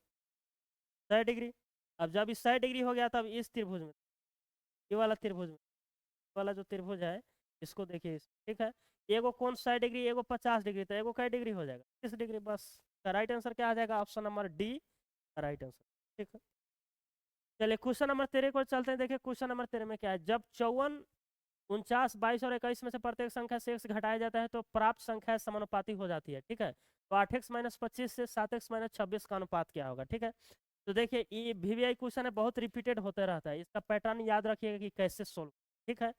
100 डिग्री। अब जब ये 100 डिग्री हो गया तब इस त्रिभुज में, ये वाला त्रिभुज में, वाला जो त्रिभुज है इसको देखिए, ठीक है, एगो कोण 100 डिग्री, एगो 50 डिग्री, तो एगो कै डिग्री हो जाएगा 30 डिग्री। बस राइट आंसर क्या आ जाएगा, option number D right answer, ठीक है। चलिए क्वेश्चन नंबर 13 को चलते हैं। देखिए क्वेश्चन नंबर 13 में क्या है, जब 54, 49, 22 और 21 में से प्रत्येक संख्या से x घटाया जाता है तो प्राप्त संख्या समानुपाती हो जाती है, ठीक है। तो 8x - 25 से 7x - 26 का अनुपात क्या होगा, ठीक है। तो देखिए ये VVI क्वेश्चन है, बहुत रिपीटेड होते रहता है, इसका पैटर्न याद रखिएगा कि कैसे सोल्व, ठीक है।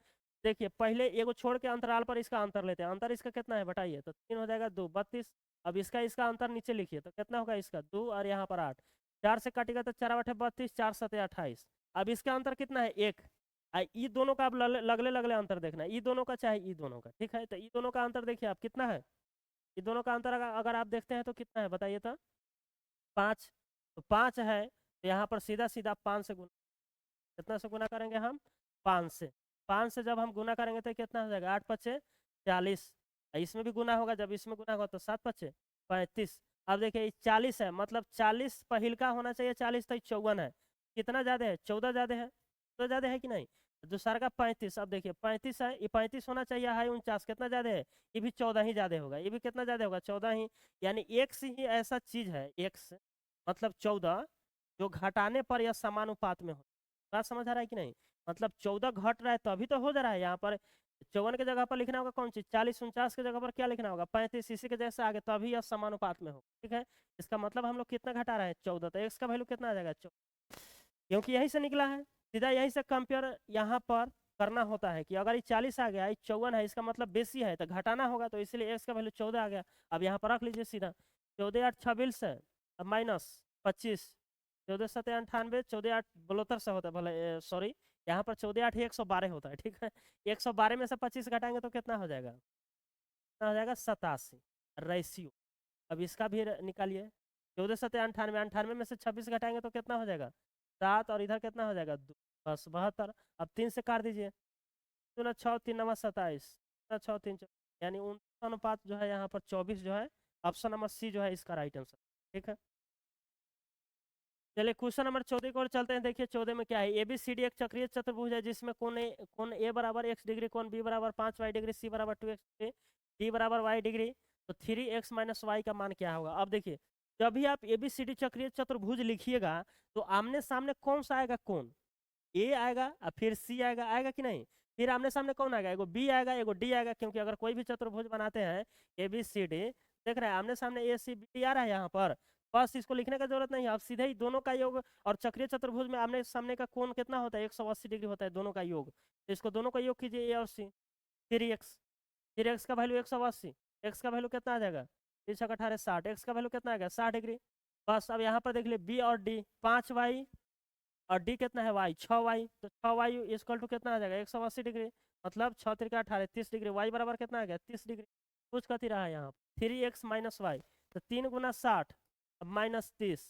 देखिए पहले एगो छोड़ के अंतराल पर इसका अंतर लेते हैं, अंतर इसका कितना है बताइए, तो 3 हो जाएगा 2 32। अब इसका अंतर नीचे लिखिए तो कितना होगा, इसका 2 और यहाँ पर 8, 4 से काटेगा तो 4 8 32, 4 7 28। अब इसका अंतर कितना है 1, ई दोनों का अब लगले लगले अंतर देखना है, ई दोनों का चाहे ई दोनों का, ठीक है। तो ई दोनों का अंतर देखिए आप कितना है, ई दोनों का अंतर अगर आप देखते हैं तो कितना है बताइए तो 5, तो 5 है, तो यहाँ पर सीधा सीधा 5 से गुना, कितना से गुना करेंगे हम 5 से, 5 से जब हम गुना करेंगे तो कितना हो जाएगा 8 5 40, इसमें भी गुना होगा, जब इसमें गुना होगा तो 7 5 35। अब देखिए 40 है, मतलब 40 पहिल का होना चाहिए, 40 तो 54 है, कितना ज़्यादा है 14 ज़्यादा है, तो ज़्यादा है कि नहीं। दूसरा का 35, अब देखिए 35 है, ये 35 होना चाहिए, है 49, कितना ज़्यादा है, ये भी 14 ही ज़्यादा होगा, ये भी कितना ज़्यादा होगा 14 ही, यानी x ही ऐसा चीज़ है, x मतलब 14 जो घटाने पर यह समानुपात में हो। बात समझ आ रहा है कि नहीं, मतलब 14 घट रहा है तभी तो हो जा रहा है। यहाँ पर 54 के जगह पर लिखना होगा कौन चीज, 40 49 के जगह पर क्या लिखना होगा 35, इसी के जैसे आगे तभी यह समानुपात में हो, ठीक है। इसका मतलब हम लोग कितना घटा रहे हैं 14, तो x का वैल्यू कितना आ जाएगा 14, क्योंकि यहीं से निकला है, सीधा यहीं से कंपेयर यहाँ पर करना होता है कि अगर ये 40 आ गया, ये 54 है, इसका मतलब बेसी है तो घटाना होगा, तो इसलिए x का वैल्यू 14 आ गया। अब यहाँ पर रख लीजिए सीधा, 14 8 26 है, अब माइनस 25, 14 7 98, 14 8 72 से होता है, भले सॉरी यहाँ पर 14 8 ही 112 होता है, ठीक है। 112 में से 25 घटाएंगे तो कितना हो जाएगा, कितना हो जाएगा 87 रेशियो। अब इसका भी निकालिए, 14 7 98, 98 में से 26 घटाएंगे तो कितना हो जाएगा 7, और इधर कितना हो जाएगा 2, बस 72। अब 3 से काट दीजिए, 2 6 3 9 27, 6 3 यानी 29 अनुपात जो है यहाँ पर 24 जो है, ऑप्शन नंबर सी जो है इसका राइट आंसर, ठीक है। चलिए क्वेश्चन नंबर 14 की ओर चलते हैं। देखिए 14 में क्या है, ABCD एक चक्रीय चतुर्भुज है जिसमें कोण A बराबर x डिग्री, कोण B बराबर 5y डिग्री, C बराबर 2x डिग्री, D बराबर y डिग्री, तो 3x - y का मान क्या होगा। अब देखिए जब भी आप ABCD चक्रीय चतुर्भुज लिखिएगा तो आमने सामने कौन सा आएगा, कोण A आएगा और फिर C आएगा, आएगा कि नहीं, फिर आमने सामने कौन आएगा, एगो B आएगा एगो D आएगा, क्योंकि अगर कोई भी चतुर्भुज बनाते हैं ABCD, देख रहे हैं आमने सामने ACBD आ रहा है यहाँ पर, बस इसको लिखने का जरूरत नहीं है, आप सीधे ही दोनों का योग, और चक्रीय चतुर्भुज में आमने सामने का कोण कितना होता है 180 डिग्री होता है दोनों का योग, तो इसको दोनों का योग कीजिए A और C, 3x, 3x का वैल्यू 180, x का वैल्यू कितना आ जाएगा 3 × 18 60, एक्स का वैल्यू कितना आ गया 60 डिग्री। बस अब यहाँ पर देख लिए बी और डी 5y और डी कितना है y 6y, तो 6y इक्वल टू कितना आ जाएगा 180 डिग्री, मतलब 6 × 3 = 18 30 डिग्री, y बराबर कितना आ गया 30 डिग्री। कुछ कथी रहा है यहाँ 3x - y, तो 3 × 60 माइनस 30,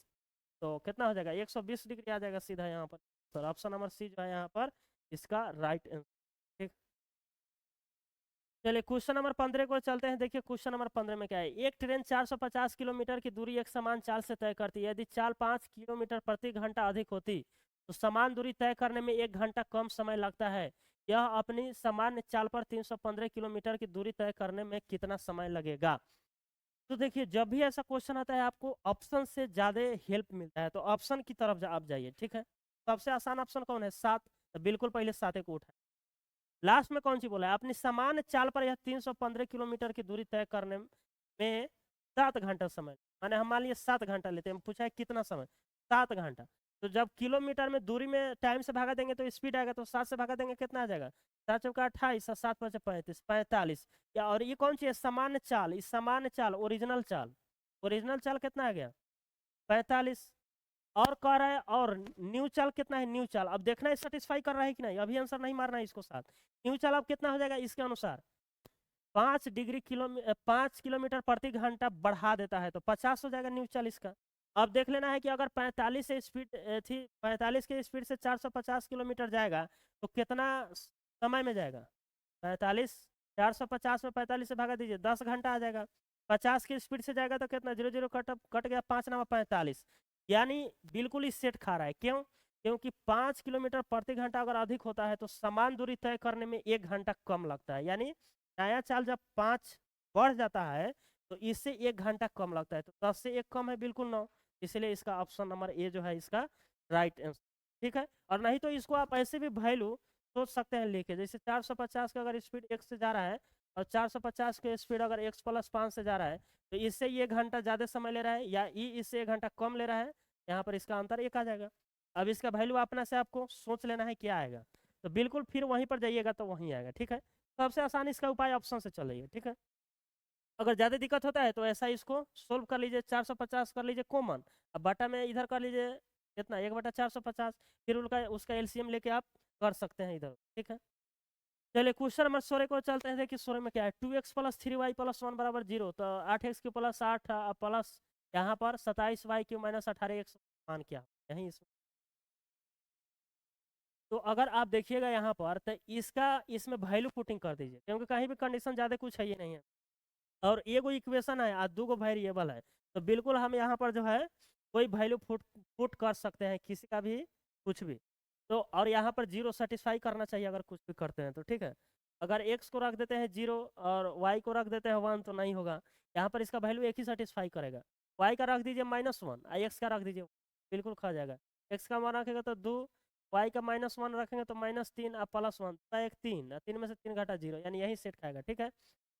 तो कितना हो जाएगा 120 डिग्री आ जाएगा सीधा यहाँ पर। तो ऑप्शन नंबर सी जो है यहाँ पर इसका राइट आंसर। ठीक, चलिए क्वेश्चन नंबर 15 को चलते हैं। देखिए क्वेश्चन नंबर 15 में क्या है, एक ट्रेन 450 किलोमीटर की दूरी एक समान चाल से तय करती है। यदि चाल 5 किलोमीटर प्रति घंटा अधिक होती तो समान दूरी तय करने में 1 घंटा कम समय लगता है। यह अपनी सामान्य चाल पर 315 किलोमीटर की दूरी तय करने में कितना समय लगेगा। तो देखिए जब भी ऐसा क्वेश्चन आता है आपको ऑप्शन से ज्यादा हेल्प मिलता है, तो ऑप्शन की तरफ आप जाइए। ठीक है, सबसे आसान ऑप्शन कौन है 7, तो बिल्कुल पहले 7 को उठाए। लास्ट में कौन सी बोला है, अपनी सामान्य चाल पर यह 315 किलोमीटर की दूरी तय करने में 7 घंटा समय, माने हम मान लिए 7 घंटा लेते हैं, पूछा है कितना समय 7 घंटा। तो जब किलोमीटर में दूरी में टाइम से भागा देंगे तो स्पीड आएगा, तो 7 से भागा देंगे कितना आ जाएगा 7 × 28 और 7 × 5 = 35 45। या और ये कौन सी है सामान्य चाल, इस सामान्य चाल ओरिजिनल चाल, ओरिजिनल चाल कितना आ गया 45। और कह रहा है और न्यू चाल कितना है, न्यू चाल अब देखना है सेटिस्फाई कर रहा है कि नहीं, अभी आंसर नहीं मारना है इसको साथ। न्यू चाल अब कितना हो जाएगा इसके अनुसार 5 किलोमीटर प्रति घंटा बढ़ा देता है, तो 50 हो जाएगा न्यू चाल इसका। अब देख लेना है कि अगर 45 से स्पीड थी, 45 के स्पीड से 450 किलोमीटर जाएगा तो कितना समय में जाएगा 45, 450 में 45 से भागा दीजिए 10 घंटा आ जाएगा। 50 की स्पीड से जाएगा तो कितना 0 0 कट गया 5 9 45, यानी बिल्कुल ही सेट खा रहा है। क्यों, क्योंकि 5 किलोमीटर प्रति घंटा अगर अधिक होता है तो समान दूरी तय करने में 1 घंटा कम लगता है, यानी नया चाल जब 5 बढ़ जाता है तो इससे 1 घंटा कम लगता है, तो 10 से 1 कम है बिल्कुल 9, इसलिए इसका ऑप्शन नंबर ए जो है इसका राइट आंसर। ठीक है, और नहीं तो इसको आप ऐसे भी वैल्यू सोच सकते हैं लेके, जैसे 450 का अगर स्पीड x से जा रहा है और 450 के स्पीड अगर x + 5 से जा रहा है तो इससे ये घंटा ज़्यादा समय ले रहा है या ई इससे 1 घंटा कम ले रहा है, यहाँ पर इसका अंतर 1 आ जाएगा। अब इसका वैल्यू अपना से आपको सोच लेना है क्या आएगा, तो बिल्कुल फिर वहीं पर जाइएगा तो वहीं आएगा। ठीक है, सबसे आसान इसका उपाय ऑप्शन से चलिए। ठीक है, अगर ज़्यादा दिक्कत होता है तो ऐसा इसको सोल्व कर लीजिए, 450 कर लीजिए कॉमन, अब बटा में इधर कर लीजिए कितना 1/450, फिर उनका उसका एलसीएम लेके आप कर सकते हैं इधर। ठीक है, चलिए क्वेश्चन नंबर 16 को चलते हैं। देखिए 16 में क्या है, 2x + 3y + 1 = 0, तो 8x की प्लस 8 प्लस यहाँ पर 27y³ - 18x मान क्या यहीं इसमें। तो अगर आप देखिएगा यहाँ पर तो इसका इसमें वैल्यू पुटिंग कर दीजिए, क्योंकि कहीं भी कंडीशन ज़्यादा कुछ है ये नहीं है, और एगो इक्वेशन है और 2 वेरिएबल है, तो बिल्कुल हम यहाँ पर जो है कोई वैल्यू पुट कर सकते हैं किसी का भी कुछ भी। तो और यहाँ पर 0 सेटिस्फाई करना चाहिए अगर कुछ भी करते हैं तो। ठीक है, अगर x को रख देते हैं 0 और y को रख देते हैं 1 तो नहीं होगा, यहाँ पर इसका वैल्यू एक ही सेटिस्फाई करेगा। y का रख दीजिए -1 और x का रख दीजिए, बिल्कुल खा जाएगा। x का मान रखेगा तो 2, y का -1 रखेंगे तो -3 और +1 तो 1 3 और 3 में से 3 घटा 0, यानी यही सेट खाएगा। ठीक है,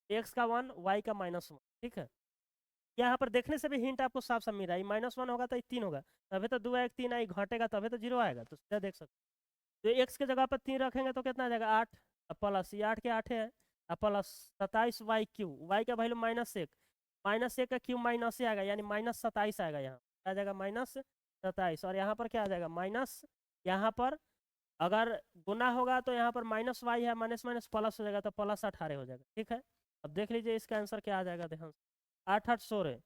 x का 1 y का -1। ठीक है, यहाँ पर देखने से भी हिंट आपको साफ साफ मिल रहा है, -1 होगा तो ये 3 होगा, तभी तो 2 1 3 आई घटेगा तभी तो 0 आएगा, तो सीधा देख सकते हैं। तो x के जगह पर 3 रखेंगे तो कितना आ जाएगा 8 प्लस ये 8 के 8 है प्लस 27y³ y का वैल्यू -1, -1 का क्यूब माइनस से आएगा, यानी -27 आएगा, यहाँ आ जाएगा -27, और यहाँ पर क्या आ जाएगा माइनस, यहाँ पर अगर गुना होगा तो यहाँ पर -y है, माइनस माइनस प्लस हो जाएगा तो +18 हो जाएगा। ठीक है, अब देख लीजिए इसका आंसर क्या आ जाएगा, ध्यान से 8 8 16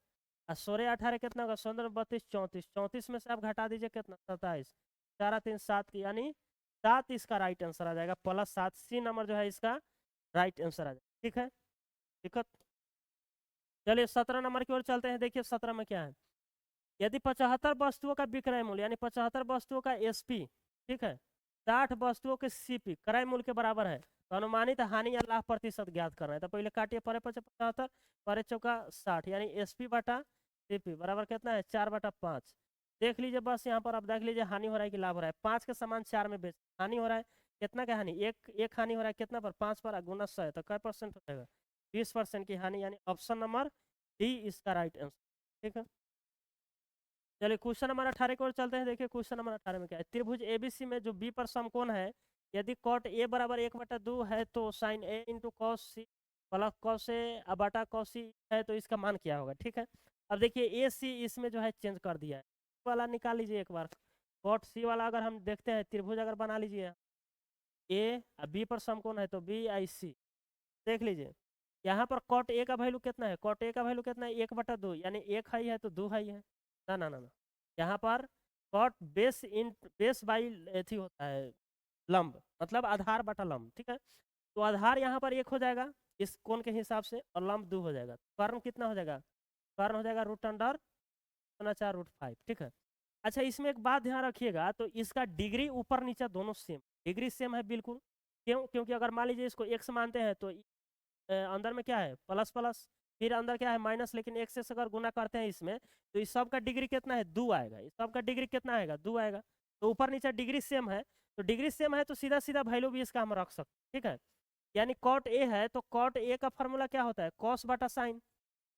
और 16 18 कितना होगा 16 32 34, 34 में से आप घटा दीजिए कितना 27, 4 3 7, यानी 7 इसका राइट आंसर आ जाएगा, +7 सी नंबर जो है इसका राइट आंसर आ जाएगा। ठीक है, दिक्कत। चलिए 17 नंबर की ओर चलते हैं। देखिए 17 में क्या है, यदि 75 वस्तुओं का विक्रय मूल्य यानी 75 वस्तुओं का एसपी, ठीक है, 60 वस्तुओं के सीपी क्रय मूल्य के बराबर है, तो अनुमानित हानि या लाभ प्रतिशत ज्ञात करना है। तो पहले काटिए, परे 75 परे चौका 60, यानी एसपी बटा सीपी बराबर कितना है 4/5। देख लीजिए बस यहाँ पर आप देख लीजिए हानि हो रहा है कि लाभ हो रहा है, 5 के समान 4 में बेच हानि हो रहा है, कितना का हानि एक हानि हो रहा है कितना पर 5 पर गुना 100 है, तो कै % हो जाएगा 20% की हानि, यानी ऑप्शन नंबर डी इसका राइट आंसर। ठीक है, चलिए क्वेश्चन नंबर 18 की ओर चलते हैं। देखिए क्वेश्चन नंबर 18 में क्या है, त्रिभुज एबीसी में जो बी पर समकोण है, यदि कॉट ए बराबर 1/2 है तो sine a into cos c plus cos a अब बटा कॉस सी है तो इसका मान क्या होगा, ठीक है। अब देखिए ए सी इसमें जो है चेंज कर दिया है, वाला निकाल लीजिए एक बार। कॉट सी वाला अगर हम देखते हैं त्रिभुज अगर बना लीजिए, ए बी पर समकोण है तो बी आई सी, देख लीजिए यहाँ पर कॉट ए का वैल्यू कितना है, कॉट ए का वैल्यू कितना है 1/2, यानी एक हाई है तो 2 हाई है ना ना ना ना। यहाँ पर कॉट बेस बाई एथी होता है लंब, मतलब आधार बटा लंब, ठीक है। तो आधार यहाँ पर 1 हो जाएगा इस कोण के हिसाब से और लंब 2 हो जाएगा। कर्ण कितना हो जाएगा, कर्ण हो जाएगा √4 √5, ठीक है। अच्छा इसमें एक बात ध्यान रखिएगा, तो इसका डिग्री ऊपर नीचे दोनों सेम, डिग्री सेम है बिल्कुल। क्यों, क्योंकि अगर मान लीजिए इसको x मानते हैं तो अंदर में क्या है प्लस प्लस, फिर अंदर क्या है माइनस, लेकिन x से अगर गुना करते हैं इसमें तो इस सब का डिग्री कितना है 2 आएगा, इस सब का डिग्री कितना आएगा 2 आएगा। तो ऊपर नीचे डिग्री सेम है, तो डिग्री सेम है तो सीधा सीधा वैल्यू भी इसका हम रख सकते हैं, ठीक है। यानी कॉट ए है तो कॉट ए का फॉर्मूला क्या होता है कॉस बटा साइन,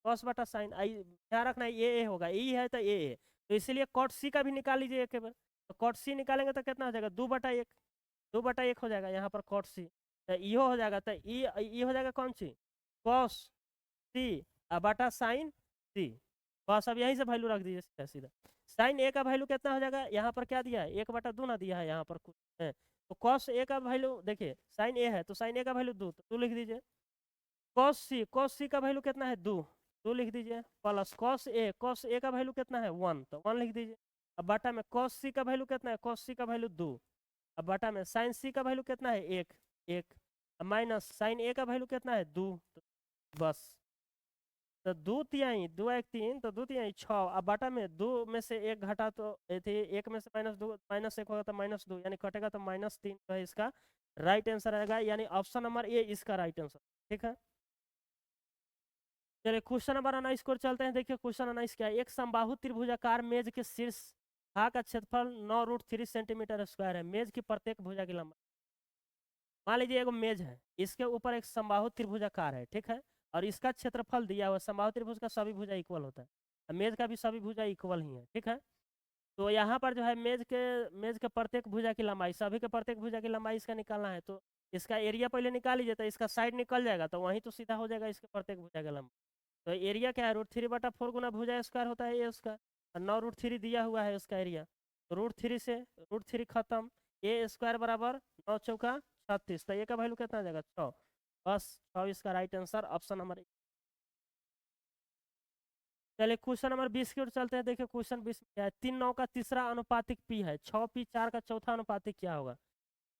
कॉस बटा साइन, ध्यान रखना है ए है, है तो ए, तो इसीलिए कॉट सी का भी निकाल लीजिए एक बार। तो कॉट सी निकालेंगे तो कितना हो जाएगा 2/1, 2/1 हो जाएगा यहाँ पर कॉट सी, तो इहो हो जाएगा, तो ई हो जाएगा कौन सी कॉस सी बटा साइन सी। बस अब यहीं से वैल्यू रख दीजिए सीधा सीधा। साइन ए का वैल्यू कितना हो जाएगा, यहाँ पर क्या दिया है 1/2 ना दिया है यहाँ पर कुछ है, तो कॉस ए का वैल्यू देखिए साइन ए है तो साइन ए का वैल्यू 2, तो 2 लिख दीजिए। कॉस सी का वैल्यू कितना है 2, 2 लिख दीजिए, प्लस कॉस ए का वैल्यू कितना है 1, तो 1 लिख दीजिए। अब बटा में कॉस सी का वैल्यू कितना है, कॉस सी का वैल्यू 2, अब बटा में साइन सी का वैल्यू कितना है 1, 1, अब माइनस साइन ए का वैल्यू कितना है 2, तो बस, तो 2 × 2 = 3 तो 2 × 6, अब बटा में 2 में से 1 घटा तो थे 1 में से -2 -1 होगा तो -2, यानी कटेगा तो -3 तो है इसका राइट आंसर आएगा, यानी ऑप्शन नंबर ए इसका राइट आंसर, ठीक है। चलिए क्वेश्चन नंबर 19 को चलते हैं। देखिए क्वेश्चन 19 क्या है, एक समबाहु त्रिभुजाकार मेज के शीर्ष भाग का क्षेत्रफल 9√3 सेंटीमीटर स्क्वायर है, मेज की प्रत्येक भुजा की लंबाई, मान लीजिए एगो मेज है, इसके ऊपर एक समबाहु त्रिभुजाकार है, ठीक है, और इसका क्षेत्रफल दिया हुआ, समबाहु त्रिभुज का सभी भुजा इक्वल होता है, मेज का भी सभी भुजा इक्वल ही है, ठीक है। तो यहाँ पर जो है मेज के प्रत्येक भुजा की लंबाई, सभी के प्रत्येक भुजा की लंबाई इसका निकालना है, तो इसका एरिया पहले निकाल लीजिए, तो इसका साइड निकल जाएगा तो वहीं तो सीधा हो जाएगा इसके प्रत्येक भुजा का लंबाई। तो एरिया क्या है √3/4 गुना भुजा स्क्वायर होता है ए स्क्वायर, और 9√3 दिया हुआ है उसका एरिया, तो √3 से √3 खत्म, ए स्क्वायर बराबर 9 चौका 36, तो ए का वैल्यू कितना आ जाएगा 6, बस 6 इसका राइट आंसर ऑप्शन नंबर। चलिए क्वेश्चन नंबर 20 की ओर चलते हैं। देखिए क्वेश्चन 20 क्या है, 3/9 का तीसरा अनुपातिक पी है, 6p 4 का चौथा अनुपातिक क्या होगा।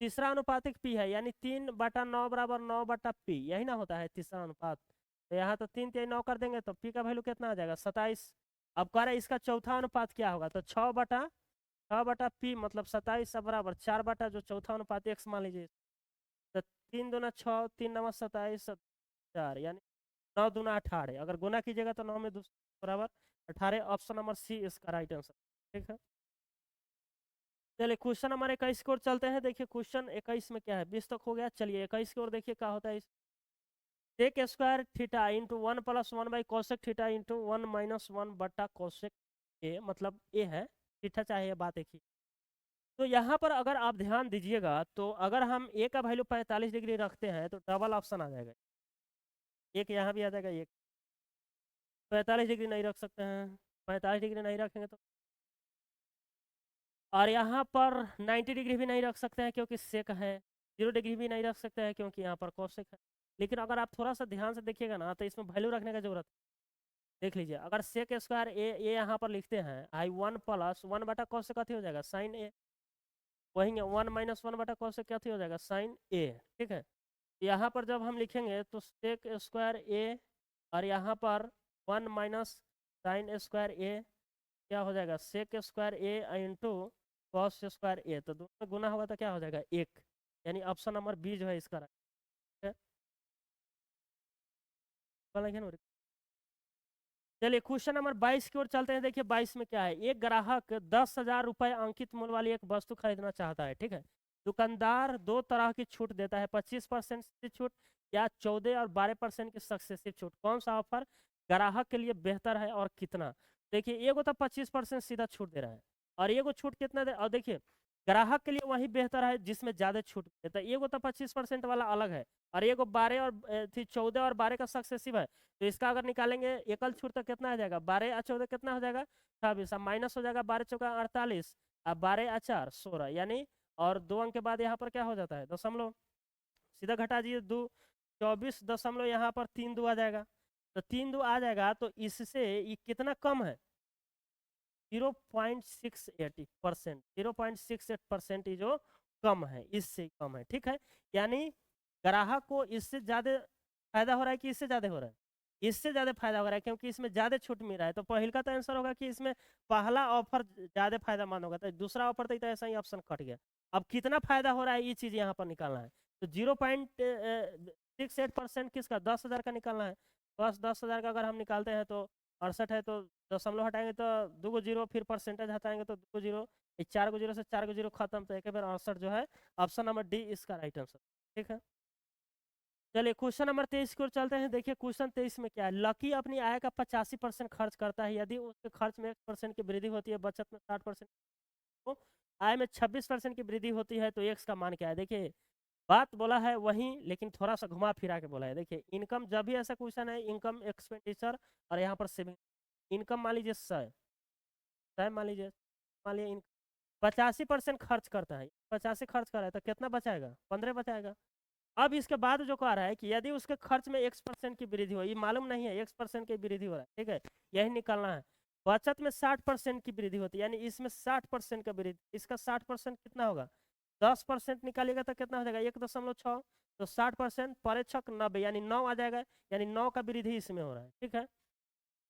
तीसरा अनुपातिक पी है यानी 3/9 बराबर 9/p, यही ना होता है तीसरा अनुपात, तो यहाँ तो 3 3 9 कर देंगे तो पी का वैल्यू कितना आ जाएगा 27। अब कह रहे हैं इसका चौथा अनुपात क्या होगा, तो 6/p मतलब 27 बराबर 4 बटा जो चौथा अनुपात x मान लीजिए, तो 3 दूना 6 3 नवा 27 4, यानी 9 दूना 18, अगर गुना कीजिएगा तो 9 में 2 बराबर 18, ऑप्शन नंबर सी इसका राइट आंसर, ठीक है। चलिए क्वेश्चन नंबर 21 की ओर चलते हैं। देखिए क्वेश्चन 21 में क्या है, 20 तक हो गया, चलिए 21 की ओर देखिए क्या होता है। Sec square theta into 1 + 1 cosec theta into 1 - 1 बटा कोसेक ए, मतलब ए है, थीटा चाहे बात एक ही। तो यहाँ पर अगर आप ध्यान दीजिएगा तो अगर हम ए का वैल्यू 45 डिग्री रखते हैं तो डबल ऑप्शन आ जाएगा, एक यहाँ भी आ जाएगा, एक 45 डिग्री नहीं रख सकते हैं, 45 डिग्री नहीं रखेंगे तो, और यहाँ पर 90 डिग्री भी नहीं रख सकते हैं क्योंकि सेक है, 0 डिग्री भी नहीं रख सकते हैं क्योंकि यहाँ पर कोसेक है। लेकिन अगर आप थोड़ा सा ध्यान से देखिएगा ना तो इसमें वैल्यू रखने का जरूरत है। देख लीजिए अगर सेक स्क्वायर ए यहाँ पर लिखते हैं आई 1 + 1 बटा कोसेक कथी हो जाएगा साइन ए, वही 1 - 1 बटा कोसेक कथी हो जाएगा साइन ए, ठीक है। यहाँ पर जब हम लिखेंगे तो सेक स्क्वायर ए और यहाँ पर 1 - साइन स्क्वायर ए क्या हो जाएगा सेक स्क्वायर ए इंटू कॉस स्क्वायर ए, तो दोनों में गुना होगा तो क्या हो जाएगा 1, यानी ऑप्शन नंबर बी जो है इसका राइट है। चलिए क्वेश्चन नंबर 22 की ओर चलते हैं। देखिए 22 में क्या है, एक ग्राहक 10,000 रुपए अंकित मूल्य वाली एक वस्तु खरीदना चाहता है, ठीक है। दुकानदार दो तरह की छूट देता है, 25% की छूट या 14 और 12% की सक्सेसिव छूट, कौन सा ऑफर ग्राहक के लिए बेहतर है और कितना। देखिए एगो तो 25% सीधा छूट दे रहा है और एगो छूट कितना दे, और देखिए ग्राहक के लिए वही बेहतर है जिसमें ज्यादा छूट मिले। तो एगो तो 25% वाला अलग है, और एगो 12 और 14 और 12 का सक्सेसिव है। तो इसका अगर निकालेंगे एकल छूट तो कितना आ जाएगा, 12 और 14 कितना हो जाएगा 26, अब माइनस हो जाएगा 12 चौका 48, अब 12 और 4 16, यानी और 2 अंक के बाद यहाँ पर क्या हो जाता है दशमलव, सीधा घटा दीजिए 2, 24 दशमलव यहाँ पर 3 2 आ जाएगा। तो 3 2 आ जाएगा, तो इससे ये कितना कम है 0.68%, 0.68% ही जो कम है, इससे कम है, ठीक है। यानी ग्राहक को इससे ज्यादा फायदा हो रहा है कि इससे ज्यादा हो रहा है, इससे ज्यादा फायदा हो रहा है, क्योंकि इसमें ज्यादा छूट मिल रहा है। तो पहल का तो आंसर होगा कि इसमें पहला ऑफर ज्यादा फायदामंद होगा, तो दूसरा ऑफर तो ऐसा ही ऑप्शन कट गया। अब कितना फायदा हो रहा है ये चीज यहाँ पर निकालना है। तो 0.68% किसका, 10,000 का निकालना है। बस 10,000 का अगर हम निकालते हैं तो 68 है, तो दशमलव हटाएंगे तो 2 जीरो, फिर परसेंटेज हटाएंगे तो 2 जीरो, 4 जीरो से 4 जीरो खत्म, तो एक बार 68 जो है ऑप्शन नंबर डी इसका राइट आंसर, ठीक है। चलिए क्वेश्चन नंबर 23 की ओर चलते हैं। देखिए क्वेश्चन 23 में क्या है, लकी अपनी आय का 85% खर्च करता है, यदि उसके खर्च में 1% की वृद्धि होती है, बचत में 60%, तो आय में 26% की वृद्धि होती है, तो एक्स का मान क्या है। देखिए बात बोला है वही, लेकिन थोड़ा सा घुमा फिरा के बोला है। देखिए इनकम, जब भी ऐसा क्वेश्चन है इनकम एक्सपेंडिचर और यहाँ पर सेविंग, इनकम मान लीजिए 100, मान लीजिए, मान लीजिए 85% खर्च करता है, 85 खर्च कर रहा है, तो कितना बचाएगा 15 बचाएगा। अब इसके बाद जो कह रहा है कि यदि उसके खर्च में x% की वृद्धि हो, ये मालूम नहीं है x% की वृद्धि हो रहा है, ठीक है, यही निकालना है। बचत में 60% की वृद्धि होती है, यानी इसमें 60% का वृद्धि, इसका 60% कितना होगा, 10% निकालिएगा तो कितना हो जाएगा 1.6, तो 60% पर छक 90, यानी 9 आ जाएगा, यानी 9 का वृद्धि इसमें हो रहा है, ठीक है।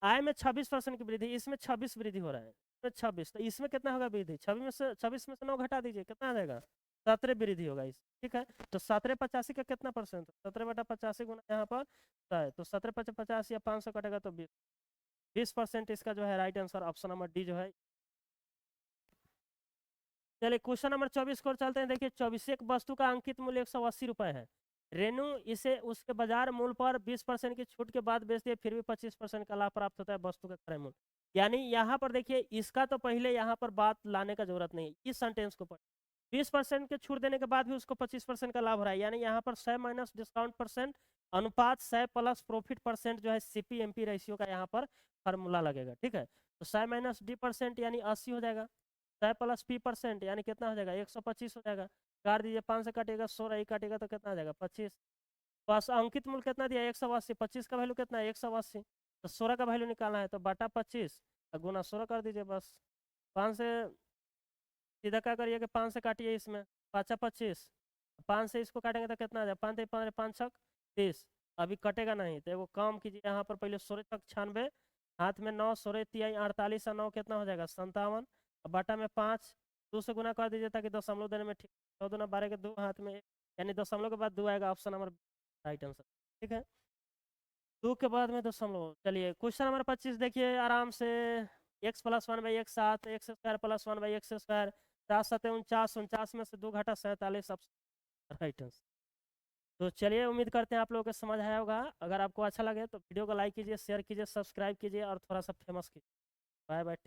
आय में 26% की वृद्धि, इसमें 26 वृद्धि हो रहा है, इसमें 26, तो इसमें कितना होगा वृद्धि, 26 में से 9 घटा दीजिए, कितना आ जाएगा 17 वृद्धि होगा इस, ठीक है। तो 17 85 का कितना परसेंट, 17/85 गुना यहाँ पर है, तो 17 या 500 कटेगा तो 20% इसका जो है right answer option number D जो है। चलिए क्वेश्चन नंबर 24 को चलते हैं। देखिए 24, एक वस्तु का अंकित मूल्य 180 रुपए है, रेनू इसे उसके बाजार मूल्य पर 20% की छूट के बाद बेचती है, फिर भी 25% का लाभ प्राप्त होता है वस्तु का क्रय मूल्य। यानी यहाँ पर देखिए इसका तो पहले यहाँ पर बात लाने का जरूरत नहीं है, इस सेंटेंस को पढ़, 20% के छूट देने के बाद भी उसको 25% का लाभ हो रहा है, यानी यहाँ पर 100 माइनस डिस्काउंट परसेंट अनुपात 100 प्लस प्रॉफिट परसेंट जो है CP/MP रेशियो का यहाँ पर फार्मूला लगेगा, ठीक है। तो 100 माइनस D% यानी 80 हो जाएगा, 100 प्लस P% यानी कितना हो जाएगा 125 हो जाएगा, काट दीजिए 5 से काटेगा 16 ही काटेगा तो कितना आ जाएगा 25। बस अंकित मूल्य कितना दिया 180, 25 का वैल्यू कितना है 180, तो 16 का वैल्यू निकालना है, तो बटा 25 गुना 16 कर दीजिए बस। 5 से सीधा क्या करिए कि 5 से काटिए, इसमें 5 25, 5 से इसको काटेंगे तो कितना आ जाए 5 15 5 6 30, अभी कटेगा नहीं, तो एगो काम कीजिए यहाँ पर पहले 16 तक 96, हाथ में 9, 16 तिहाई 48 और 9 कितना हो जाएगा 57, बटा में 5, 2 से गुना कर दीजिए ताकि दशमलव देने में ठीक, 9 दूना 12 के 2 हाथ में 1, यानी दशमलव के बाद 2 आएगा, ऑप्शन नंबर राइट आंसर, ठीक है। 2 के बाद में दशमलव। चलिए क्वेश्चन नंबर 25 देखिए आराम से, x+1/x 7, x² + 1/x², 7 7 49, 49 में से 2 घटा 47, राइट आंसर। तो चलिए उम्मीद करते हैं आप लोगों को समझ आया होगा। अगर आपको अच्छा लगे तो वीडियो को लाइक कीजिए, शेयर कीजिए, सब्सक्राइब कीजिए और थोड़ा सा फेमस कीजिए। Bye bye.